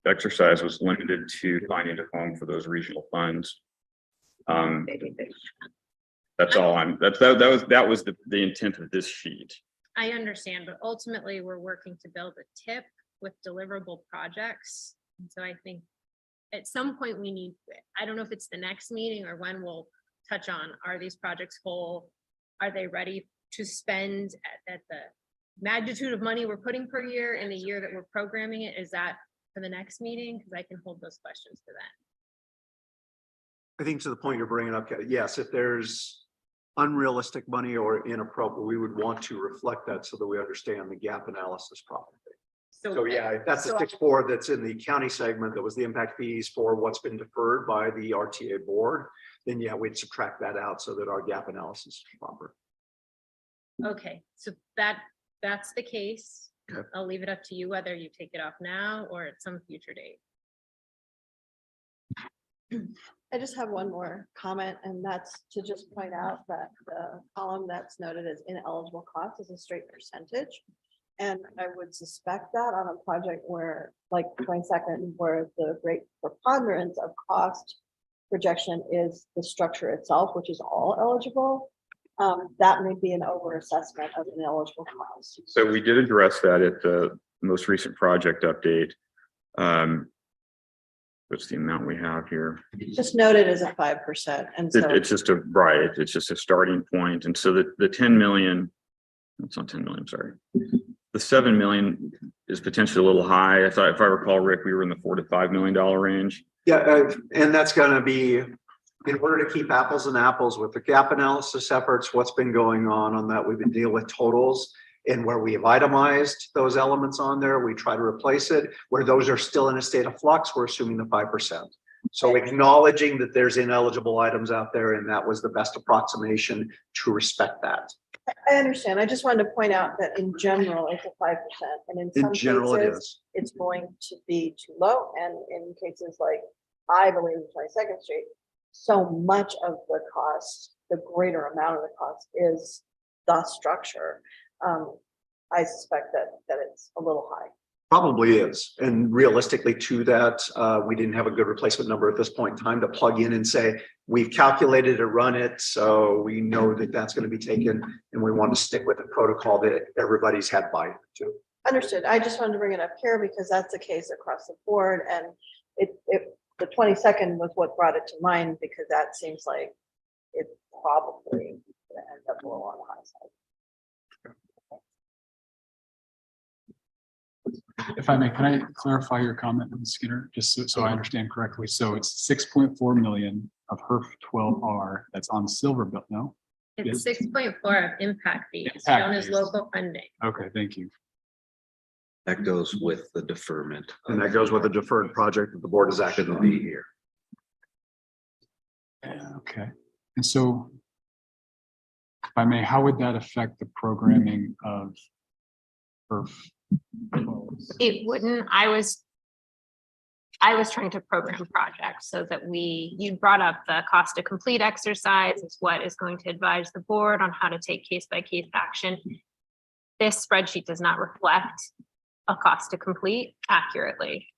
exercise was limited to finding a home for those regional funds. That's all that was the intent of this sheet. I understand, but ultimately we're working to build a TIP with deliverable projects. And so I think at some point we need, I don't know if it's the next meeting or when we'll touch on, are these projects whole? Are they ready to spend at the magnitude of money we're putting per year in the year that we're programming it? Is that for the next meeting? Because I can hold those questions for that. I think to the point you're bringing up, yes, if there's unrealistic money or inappropriate, we would want to reflect that so that we understand the gap analysis properly. So yeah, if that's the 6.4 that's in the county segment, that was the impact fees for what's been deferred by the RTA board, then yeah, we'd subtract that out so that our gap analysis is proper. Okay, so that's the case. Okay. I'll leave it up to you whether you take it off now or at some future date. I just have one more comment, and that's to just point out that the column that's noted as ineligible cost is a straight percentage. And I would suspect that on a project where, like 22nd, where the great preponderance of cost projection is the structure itself, which is all eligible, that may be an overassessment of an eligible cost. So we did address that at the most recent project update. What's the amount we have here? Just noted as a 5%. And so It's just it's just a starting point. And so the 10 million, it's not 10 million, sorry. The 7 million is potentially a little high. I thought, if I recall, Rick, we were in the $4 to $5 million range. Yeah, and that's going to be in order to keep apples and apples with the gap analysis efforts. What's been going on that? We've been dealing with totals, and where we have itemized those elements on there, we try to replace it. Where those are still in a state of flux, we're assuming the 5%. So acknowledging that there's ineligible items out there, and that was the best approximation to respect that. I understand. I just wanted to point out that in general, it's a 5%. And in some general, cases, it's going to be too low. And in cases like, I believe, 22nd Street, so much of the cost, the greater amount of the cost is the structure. I suspect that it's a little high. Probably is. And realistically to that, we didn't have a good replacement number at this point in time to plug in and say, we've calculated to run it. So we know that that's going to be taken, and we want to stick with the protocol that everybody's had buy-in to. Understood. I just wanted to bring it up here because that's the case across the board. And the 22nd was what brought it to mind, because that seems like it probably going to end up a little on the high side. If I may, can I clarify your comment, Ms. Skinner, just so I understand correctly? So it's 6.4 million of HERF 12R that's on Silverbill, no? It's 6.4 of impact fees Impact shown as fees. local funding. Okay, thank you. That goes with the deferment. And that goes with the deferred project that the board has acted on. Be here. Okay, and so if I may, how would that affect the programming of HERF? It wouldn't. I was trying to program projects so that you brought up the cost to complete exercise is what is going to advise the board on how to take case by case action. This spreadsheet does not reflect a cost to complete accurately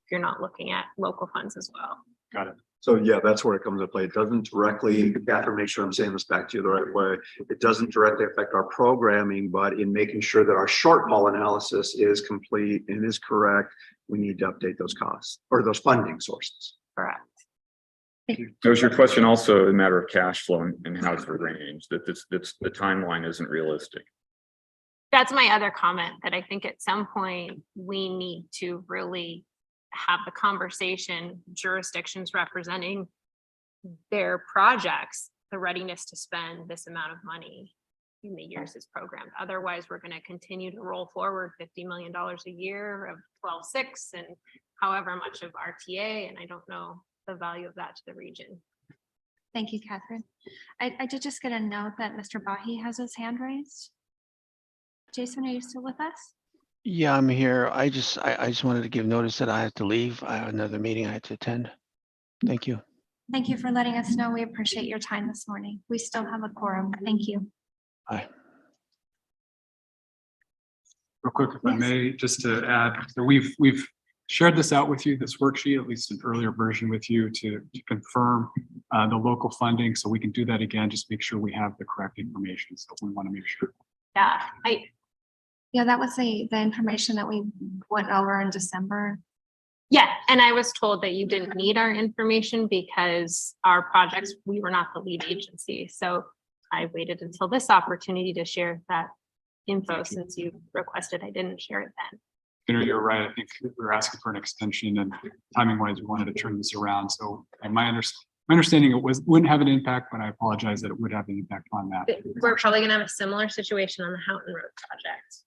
if you're not looking at local funds as well. Got it. So yeah, that's where it comes into play. It doesn't directly, Catherine, make sure I'm saying this back to you the right way. It doesn't directly affect our programming, but in making sure that our shortfall analysis is complete and is correct, we need to update those costs or those funding sources. Correct. Was your question also a matter of cash flow and how it's arranged, that the timeline isn't realistic? That's my other comment, that I think at some point we need to really have the conversation, jurisdictions representing their projects, the readiness to spend this amount of money in the years it's programmed. Otherwise, we're going to continue to roll forward $50 million a year of 12.6 and however much of RTA, and I don't know the value of that to the region. Thank you, Catherine. I did just get a note that Mr. Bahi has his hand raised. Jason, are you still with us? Yeah, I'm here. I just wanted to give notice that I have to leave. I have another meeting I had to attend. Thank you. Thank you for letting us know. We appreciate your time this morning. We still have a quorum. Thank you. Bye. Real quick, if I Yes. may, just to add, so we've shared this out with you, this worksheet, at least an earlier version with you to confirm the local funding. So we can do that again, just make sure we have the correct information. So we want to make sure. Yeah, Yeah, that was the information that we went over in December. yeah, and I was told that you didn't need our information because our projects, we were not the lead agency. So I waited until this opportunity to share that info since you requested I didn't share it then. You know, you're right. I think we were asking for an extension and timing wise, we wanted to turn this around. So my understanding it wouldn't have an impact, but I apologize that it would have an impact on that. We're probably gonna have a similar situation on the Houghton Road project.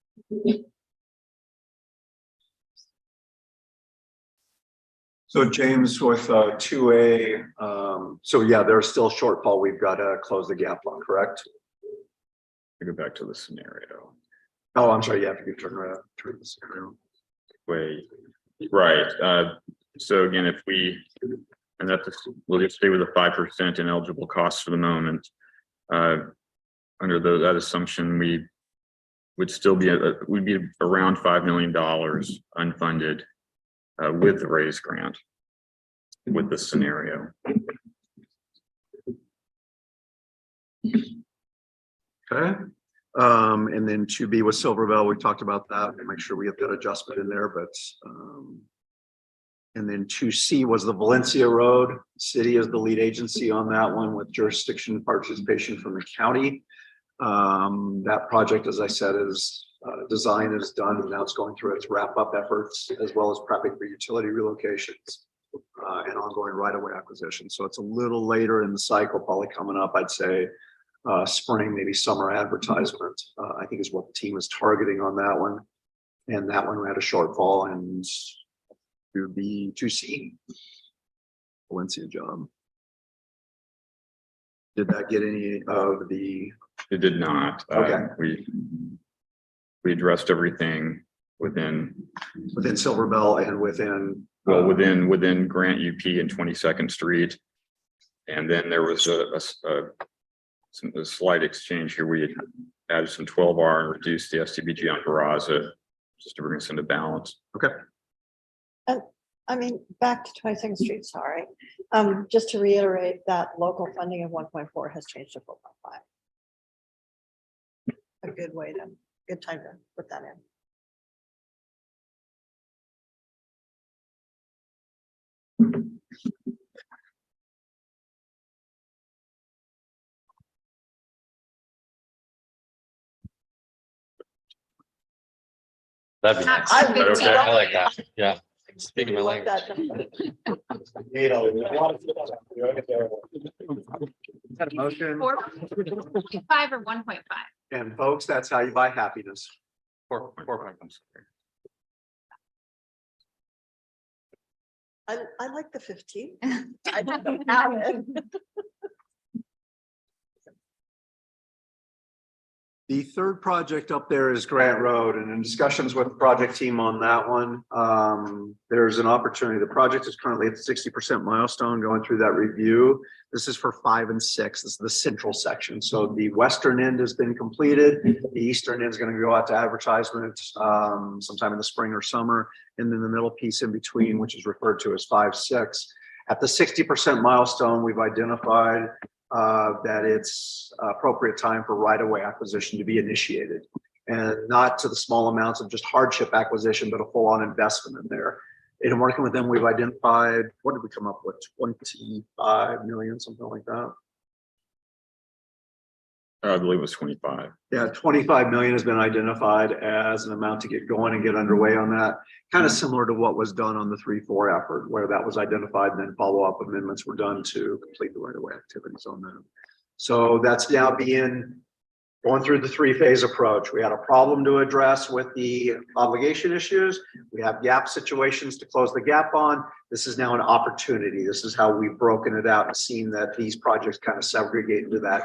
So James, with 2A, so yeah, there's still shortfall we've got to close the gap on, correct? Go back to the scenario. Oh, I'm sorry, yeah, if you could turn the scenario. Way, right. So again, if we, and that's, we'll just stay with the 5% ineligible costs for the moment. Under that assumption, we would still be, we'd be around $5 million unfunded with the raise grant with this scenario. Okay. And then 2B with Silverville, we talked about that. We'll make sure we get that adjustment in there, but and then 2C was the Valencia Road. City is the lead agency on that one with jurisdiction participation from the county. That project, as I said, is design is done and now it's going through its wrap-up efforts as well as prepping for utility relocations and ongoing right-of-way acquisition. So it's a little later in the cycle, probably coming up, I'd say spring, maybe summer advertisement, I think is what the team is targeting on that one. And that one we had a shortfall and it would be 2C. Valencia job. Did that get any of the? It did not. Okay. We addressed everything within Silverbell and within. Well, within Grant UP and 22nd Street. And then there was a slight exchange here. We had added some 12R and reduced the STBG on Peraza just to bring us into balance. Okay. And I mean, back to 22nd Street, sorry. Just to reiterate that local funding of 1.4 has changed to 4.5. A good time to put that in. That'd be nice. I would Okay, I like that. Yeah. Speaking my Like language. that. Got a motion. 4.5 or 1.5. And folks, that's how you buy happiness. 4.5. I like the 15. I don't have it. The third project up there is Grant Road, and in discussions with the project team on that one, there's an opportunity. The project is currently at the 60% milestone going through that review. This is for 5 and 6. This is the central section. So the western end has been completed. The eastern end is going to go out to advertisement sometime in the spring or summer. And then the middle piece in between, which is referred to as 5, 6. At the 60% milestone, we've identified that it's appropriate time for right-of-way acquisition to be initiated, and not to the small amounts of just hardship acquisition, but a full-on investment in there. And in working with them, we've identified, what did we come up with? 25 million, something like that. I believe it was 25. Yeah, 25 million has been identified as an amount to get going and get underway on that. Kind of similar to what was done on the 3-4 effort, where that was identified and then follow-up amendments were done to complete the right-of-way activities on that. So that's now being going through the three-phase approach. We had a problem to address with the obligation issues. We have gap situations to close the gap on. This is now an opportunity. This is how we've broken it out and seen that these projects kind of segregate into that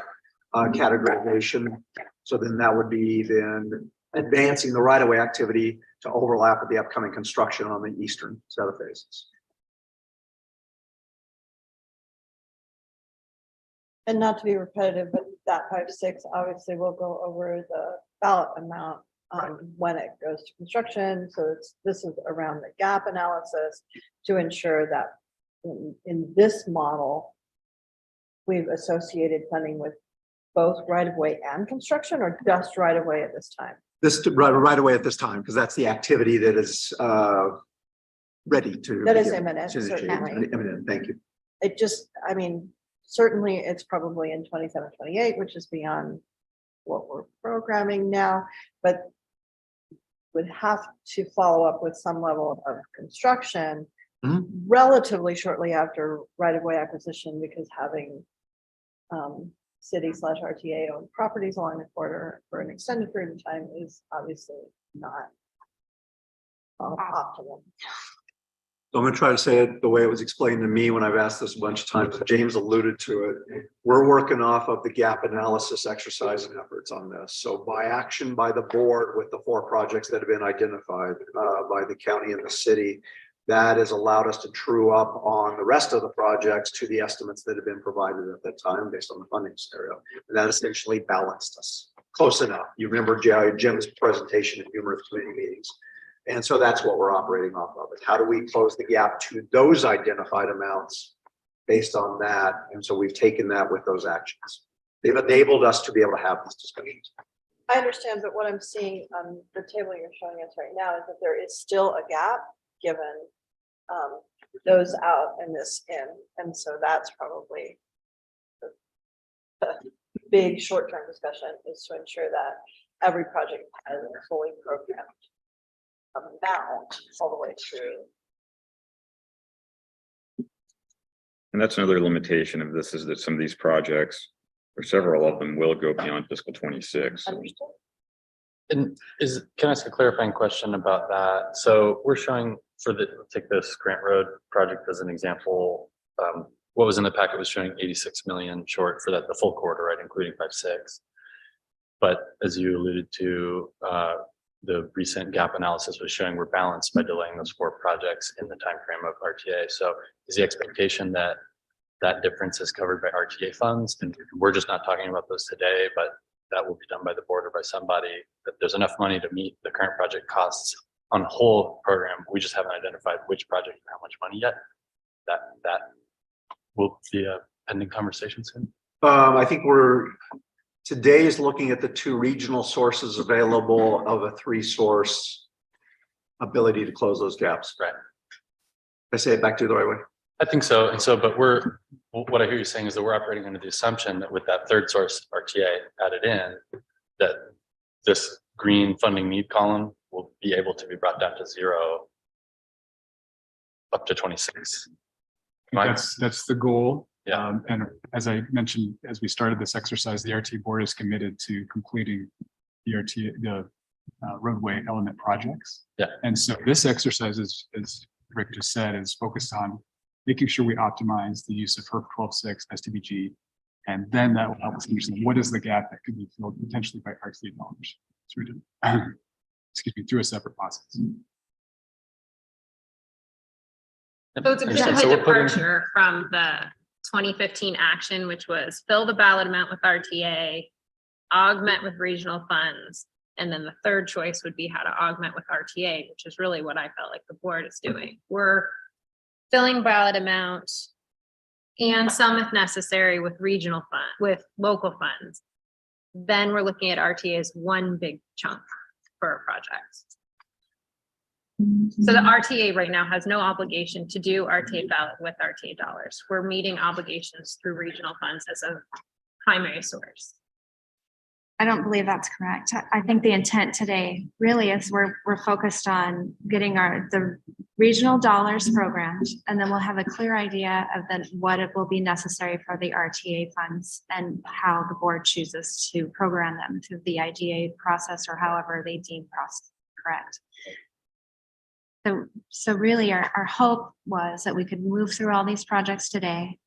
categorization. So then that would be then advancing the right-of-way activity to overlap with the upcoming construction on the eastern set of phases. And not to be repetitive, but that 5.6 obviously will go over the ballot amount when it goes to construction. So this is around the gap analysis to ensure that in this model, we've associated funding with both right of way and construction, or just right of way at this time. This right away at this time, because that's the activity that is ready to. That is begin. imminent, certainly. Imminent, thank you. It just, I mean, certainly it's probably in 27, 28, which is beyond what we're programming now, but would have to follow up with some level of construction relatively shortly after right-of-way acquisition, because having city/RTA owned properties along the corridor for an extended period of time is obviously not optimal. So I'm going to try to say it the way it was explained to me when I've asked this a bunch of times. James alluded to it. We're working off of the gap analysis exercise and efforts on this. So by action by the board with the 4 projects that have been identified by the county and the city, that has allowed us to true up on the rest of the projects to the estimates that have been provided at that time based on the funding scenario. And that essentially balanced us close enough. You remember Jim's presentation at numerous committee meetings. And so that's what we're operating off of. Is how do we close the gap to those identified amounts based on that? And so we've taken that with those actions. They've enabled us to be able to have these discussions. I understand, but what I'm seeing on the table you're showing us right now is that there is still a gap given those out and this in. And so that's probably the big short-term discussion, is to ensure that every project has a fully programmed amount all the way through. And that's another limitation of this, is that some of these projects, or several of them, will go beyond fiscal 26. Understood. And can I ask a clarifying question about that? So we're showing take this Grant Road project as an example. What was in the packet was showing 86 million short for that, the full quarter, right, including 5.6. But as you alluded to, the recent gap analysis was showing we're balanced by delaying those 4 projects in the time frame of RTA. So is the expectation that that difference is covered by RTA funds? And we're just not talking about those today, but that will be done by the board or by somebody, that there's enough money to meet the current project costs on the whole program. We just haven't identified which project and how much money yet. That will be a pending conversation soon. I think today is looking at the 2 regional sources available of a 3-source ability to close those gaps. Right. I say it back to you the right way. I think so. And so, but what I hear you saying is that we're operating under the assumption that with that 3rd source RTA added in, that this green funding need column will be able to be brought down to 0 up to 26. That's the goal. Yeah. And as I mentioned, as we started this exercise, the RT board is committed to completing the roadway element projects. Yeah. And so this exercise is, as Rick just said, is focused on making sure we optimize the use of HERF 12.6 STBG. And then that will help us understand what is the gap that could be filled potentially by RT dollars through a separate process. So it's a bit of a departure from the 2015 action, which was fill the ballot amount with RTA, augment with regional funds, and then the third choice would be how to augment with RTA, which is really what I felt like the board is doing. We're filling ballot amount and some, if necessary, with regional fund, with local funds. Then we're looking at RTA as one big chunk for a project. So the RTA right now has no obligation to do RTA ballot with RTA dollars. We're meeting obligations through regional funds as a primary source. I don't believe that's correct. I think the intent today really is we're focused on getting the regional dollars programmed, and then we'll have a clear idea of then what it will be necessary for the RTA funds and how the board chooses to program them through the IGA process or however they deem correct. So really our hope was that we could move through all these projects today,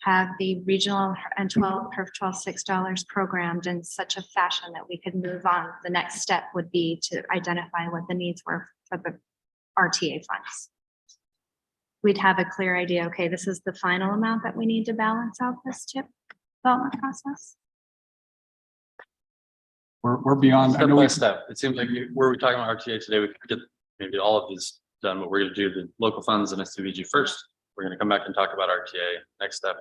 have the regional and HERF 12 $6 programmed in such a fashion that we could move on. The next step would be to identify what the needs were for the RTA funds. We'd have a clear idea, okay, this is the final amount that we need to balance out this TIP development process. We're beyond. I Step know by we- step. It seems like were we talking about RTA today, we could get maybe all of these done, but we're gonna do the local funds and STVG first. We're gonna come back and talk about RTA next step.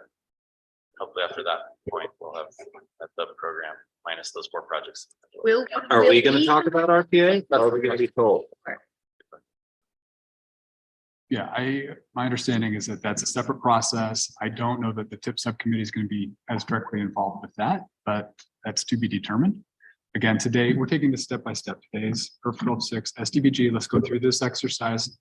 Hopefully after that point, we'll have the program minus those 4 projects. Are we gonna talk about RTA? Or are we gonna be told? Yeah, my understanding is that that's a separate process. I don't know that the TIP subcommittee is going to be as directly involved with that, but that's to be determined. Again, today, we're taking this step by step. Today's PERF 12-6 SDBG. Let's go through this exercise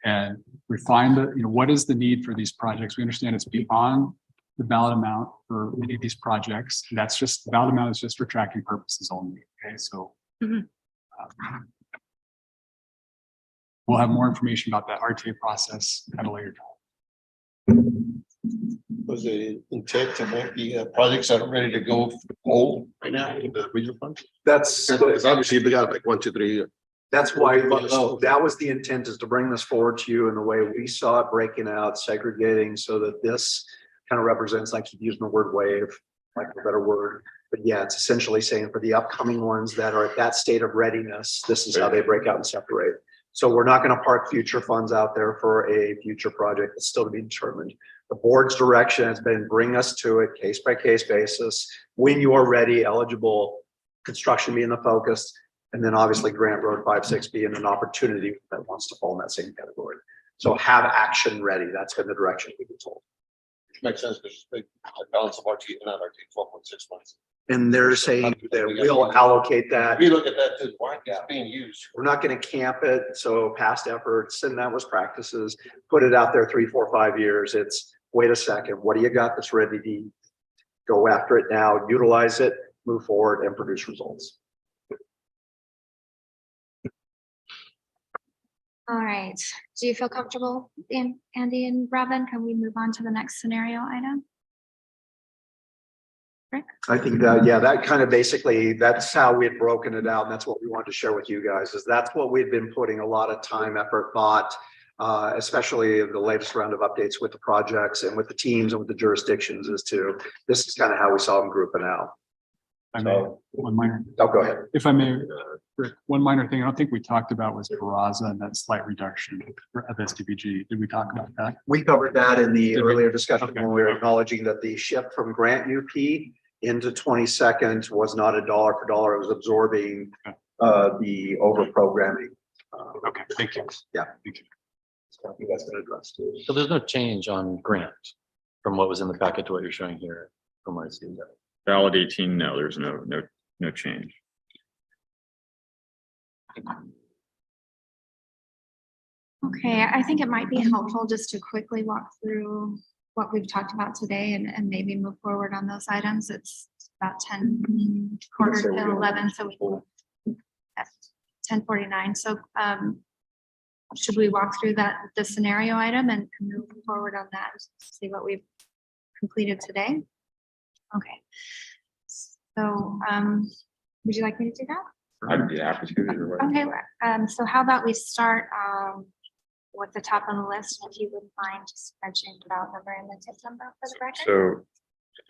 and refine what is the need for these projects. We understand it's beyond the ballot amount for many of these projects. That's just, the ballot amount is just for tracking purposes only. Okay, so we'll have more information about that RTA process at a later time. Was the intent to make the projects that are ready to go whole right now in the regional fund? That's, Because obviously they got like 1, 2, 3. that's why, Oh. that was the intent, is to bring this forward to you in the way we saw it, breaking out, segregating, so that this kind of represents, like you used the word wave, like a better word. But yeah, it's essentially saying for the upcoming ones that are at that state of readiness, this is how they break out and separate. So we're not going to park future funds out there for a future project that's still to be determined. The board's direction has been bring us to it case by case basis. When you are ready, eligible, construction being the focus, and then obviously Grant Road 5-6 being an opportunity that wants to fall in that same category. So have action ready. That's been the direction we've been told. Makes sense because the balance of RT and not RT 12.6 months. And they're saying that we'll allocate that. We look at that too. Why it's being used? We're not going to camp it. So past efforts, and that was practices, put it out there 3, 4, 5 years. It's wait a second. What do you got that's ready to go after it now, utilize it, move forward and produce results. All right. Do you feel comfortable, Andy and Robin? Can we move on to the next scenario item? Rick? I think that, yeah, that kind of basically, that's how we had broken it out. And that's what we wanted to share with you guys, is that's what we've been putting a lot of time, effort, thought, especially the latest round of updates with the projects and with the teams and with the jurisdictions, as to this is kind of how we saw them grouping out. I may, one minor. Oh, go ahead. If I may, Rick, one minor thing I don't think we talked about was Peraza and that slight reduction of SDBG. Did we talk about that? We covered that in the Did we? earlier discussion Okay. when we were acknowledging that the shift from Grant UP into 22nd was not a dollar for dollar. It was absorbing the over programming. Okay, thank you. Yeah. Thank you. So I think that's been addressed. So there's no change on Grant from what was in the packet to what you're showing here from what I see. Ballot 18, no, there's no change. Okay, I think it might be helpful just to quickly walk through what we've talked about today and maybe move forward on those items. It's about 10, quarter to 11, so we at 10:49. So should we walk through the scenario item and move forward on that, see what we've completed today? Okay. So would you like me to do that? I'd be happy to. either way. Okay, so how about we start with the top of the list, if you wouldn't mind just mentioning about number and the tip number for the record?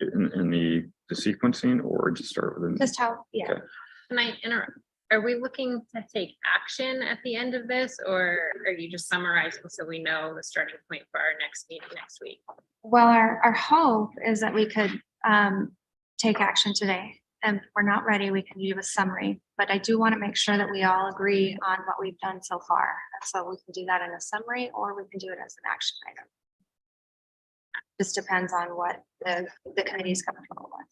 So in the sequencing, or just start with Just how, yeah. Okay. Can I interrupt? Are we looking to take action at the end of this, or are you just summarizing so we know the starting point for our next meeting next week? Well, our hope is that we could take action today. And if we're not ready, we can do a summary, but I do want to make sure that we all agree on what we've done so far. And so we can do that in a summary, or we can do it as an action item. Just depends on what the committee is comfortable with.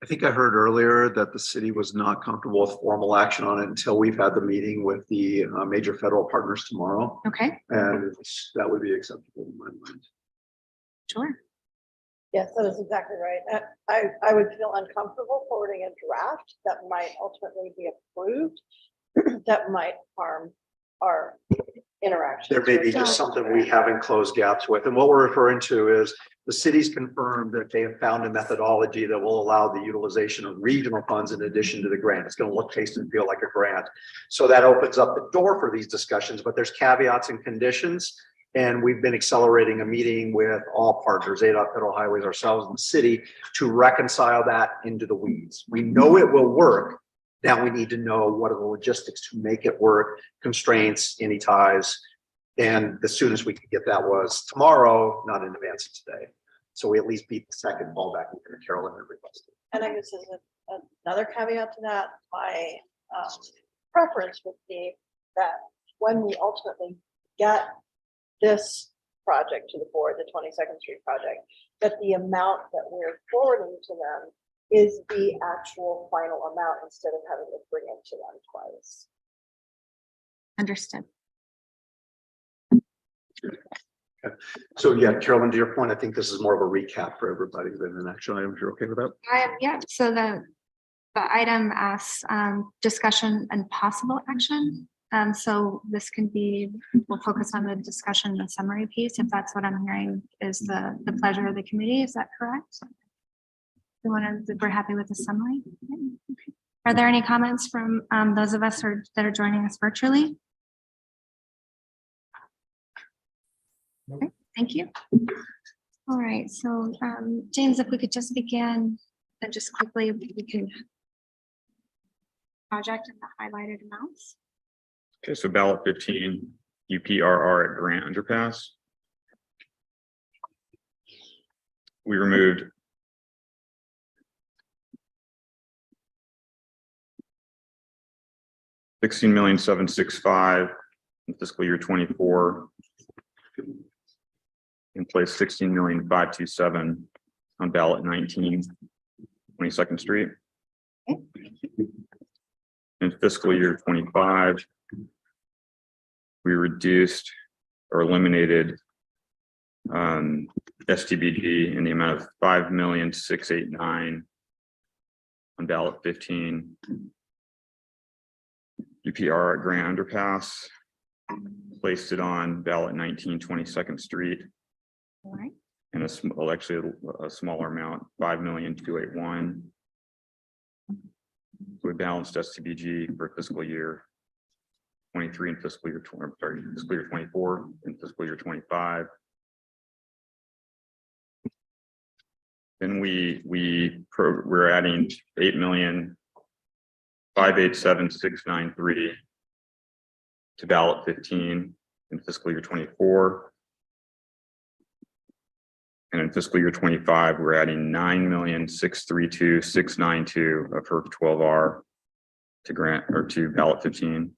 I think I heard earlier that the city was not comfortable with formal action on it until we've had the meeting with the major federal partners tomorrow. Okay, And that would be acceptable in my mind. sure. Yes, that is exactly right. I would feel uncomfortable forwarding a draft that might ultimately be approved, that might harm our interactions. There may be just something we haven't closed gaps with. And what we're referring to is the city's confirmed that they have found a methodology that will allow the utilization of regional funds in addition to the grant. It's going to look, taste, and feel like a grant. So that opens up the door for these discussions, but there's caveats and conditions. And we've been accelerating a meeting with all partners, ADOT, Federal Highways, ourselves, and the city to reconcile that into the weeds. We know it will work. Now we need to know what are the logistics to make it work, constraints, any ties. And the soonest we could get that was tomorrow, not in advance of today. So we at least beat the second fallback that Carolyn had requested. And I guess as another caveat to that, my preference would be that when we ultimately get this project to the board, the 22nd Street project, that the amount that we're forwarding to them is the actual final amount instead of having to bring it to them twice. Understood. Okay. So yeah, Carolyn, to your point, I think this is more of a recap for everybody than an action item. If you're okay with that. Yeah, so the item asks discussion and possible action. So this can be, we'll focus on the discussion and summary piece, if that's what I'm hearing is the pleasure of the committee. Is that correct? We're happy with the summary. Okay. Are there any comments from those of us that are joining us virtually? Okay, thank you. All right, so James, if we could just begin and just quickly, we can project and the highlighted amounts. Okay, so ballot 15, UPRR at Grant Underpass. We removed $16,765,000 in fiscal year 24. In place $16,527,000 on ballot 19, 22nd Street. In fiscal year 25, we reduced or eliminated STBG in the amount of $5,689,000 on ballot 15. UPR at Grand Underpass, placed it on ballot 19, 22nd Street. All right. And actually a smaller amount, $5,281,000. So we balanced STBG for fiscal year 23 and fiscal year 20, fiscal year 24 and fiscal year 25. Then we're adding $8,587,693 to ballot 15 in fiscal year 24. And in fiscal year 25, we're adding $9,632,692 of HERC 12R to grant or to ballot 15.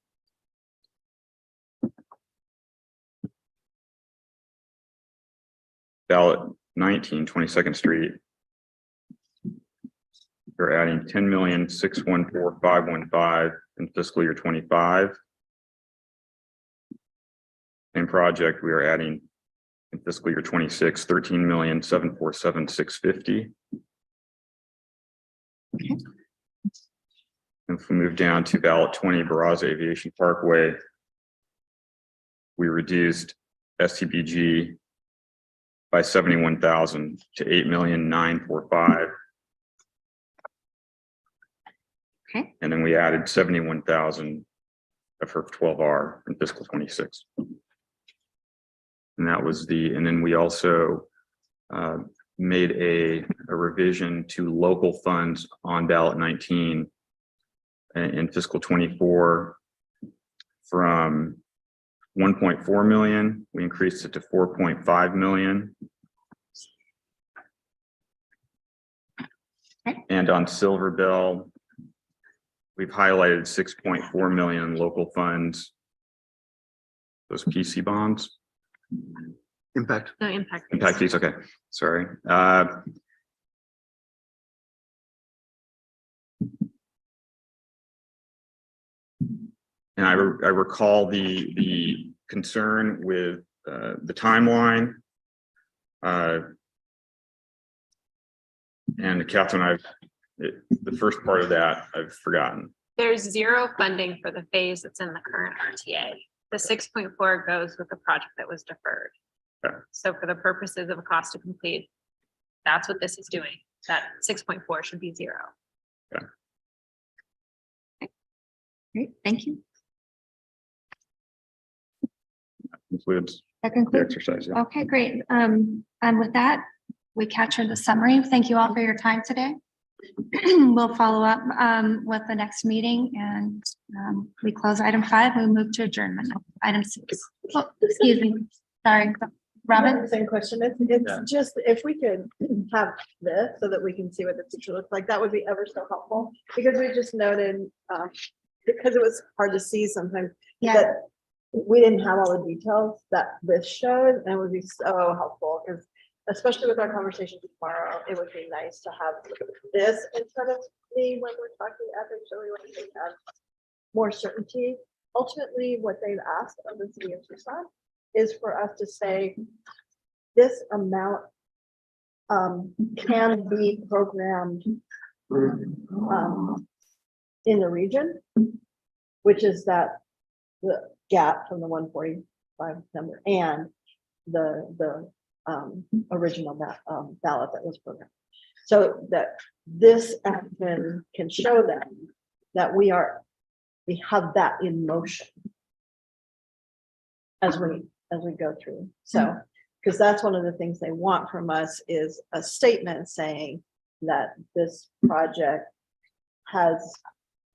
Ballot 19, 22nd Street. We're adding $10,614,515 in fiscal year 25. Same project, we are adding in fiscal year 26, $13,747,650. Okay. If we move down to ballot 20, Barraza Aviation Parkway, we reduced STBG by 71,000 to 8,945,000. Okay. And then we added 71,000 of her 12R in fiscal 26. And that was and then we also made a revision to local funds on ballot 19 in fiscal 24 from 1.4 million. We increased it to 4.5 million. Okay. And on Silver Bell, we've highlighted 6.4 million in local funds. Those PC bonds. Impact. No impact. Impact fees, okay, sorry. And I recall the concern with the timeline. And Catherine, the first part of that I've forgotten. There's zero funding for the phase that's in the current RTA. The 6.4 goes with the project that was deferred. Okay. So for the purposes of a cost to complete, that's what this is doing. That 6.4 should be zero. Great, thank you. Concludes That the concludes. exercise. Yeah. Okay, great. And with that, we captured the summary. Thank you all for your time today. We'll follow up with the next meeting, and we close item 5. We move to adjournment. Item 6. Oh, excuse me. Sorry, Robin. Same question. It's just, if we could have this so that we can see what the future looks like, that would be ever so helpful. Because we just noted, because it was hard to see sometimes, Yeah. that we didn't have all the details that this showed, and it would be so helpful, because especially with our conversation tomorrow, it would be nice to have this in front of me when we're talking ethics, so we want to have more certainty. Ultimately, what they've asked of the city of Tucson is for us to say, this amount can be programmed in the region, which is that the gap from the 145 number and the original ballot that was programmed. So that this action can show them that we have that in motion as we go through. So, because that's one of the things they want from us is a statement saying that this project has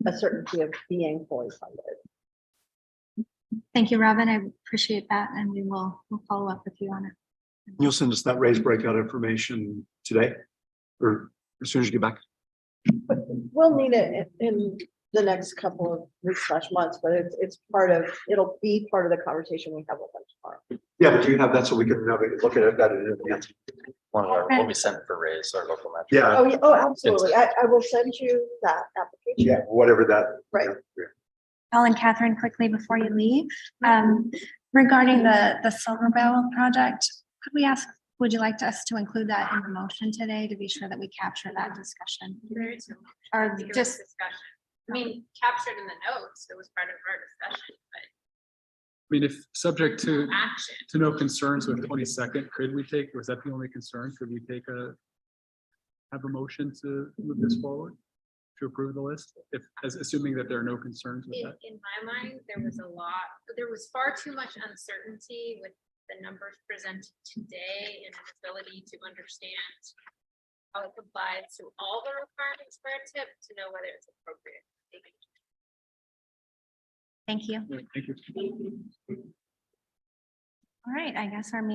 a certainty of being fully funded. Thank you, Robin. I appreciate that, and we'll follow up with you on it. You'll send us that raise breakout information today or as soon as you get back? But we'll need it in the next couple of weeks/months, but it's it'll be part of the conversation we have with them tomorrow. Yeah, but do you have that so we can look at it better in advance? One of our, what we sent for raise our local match. Yeah. Oh, oh, absolutely. I will send you that application. Yeah, whatever that. Right. Paul and Catherine, quickly before you leave, regarding the Silver Bell project, could we ask, would you like us to include that in the motion today to be sure that we capture that discussion? There is no Or motion. There was just, discussion. I mean, captured in the notes, it was part of our discussion, but I mean, if subject to action. no concerns with 22nd, could we take, was that the only concern? Could we have a motion to move this forward? To approve the list, assuming that there are no concerns with that? In my mind, there was far too much uncertainty with the numbers presented today and an ability to understand how it applies to all the requirements for a tip to know whether it's appropriate. thank you. Thank you. All right, I guess our meeting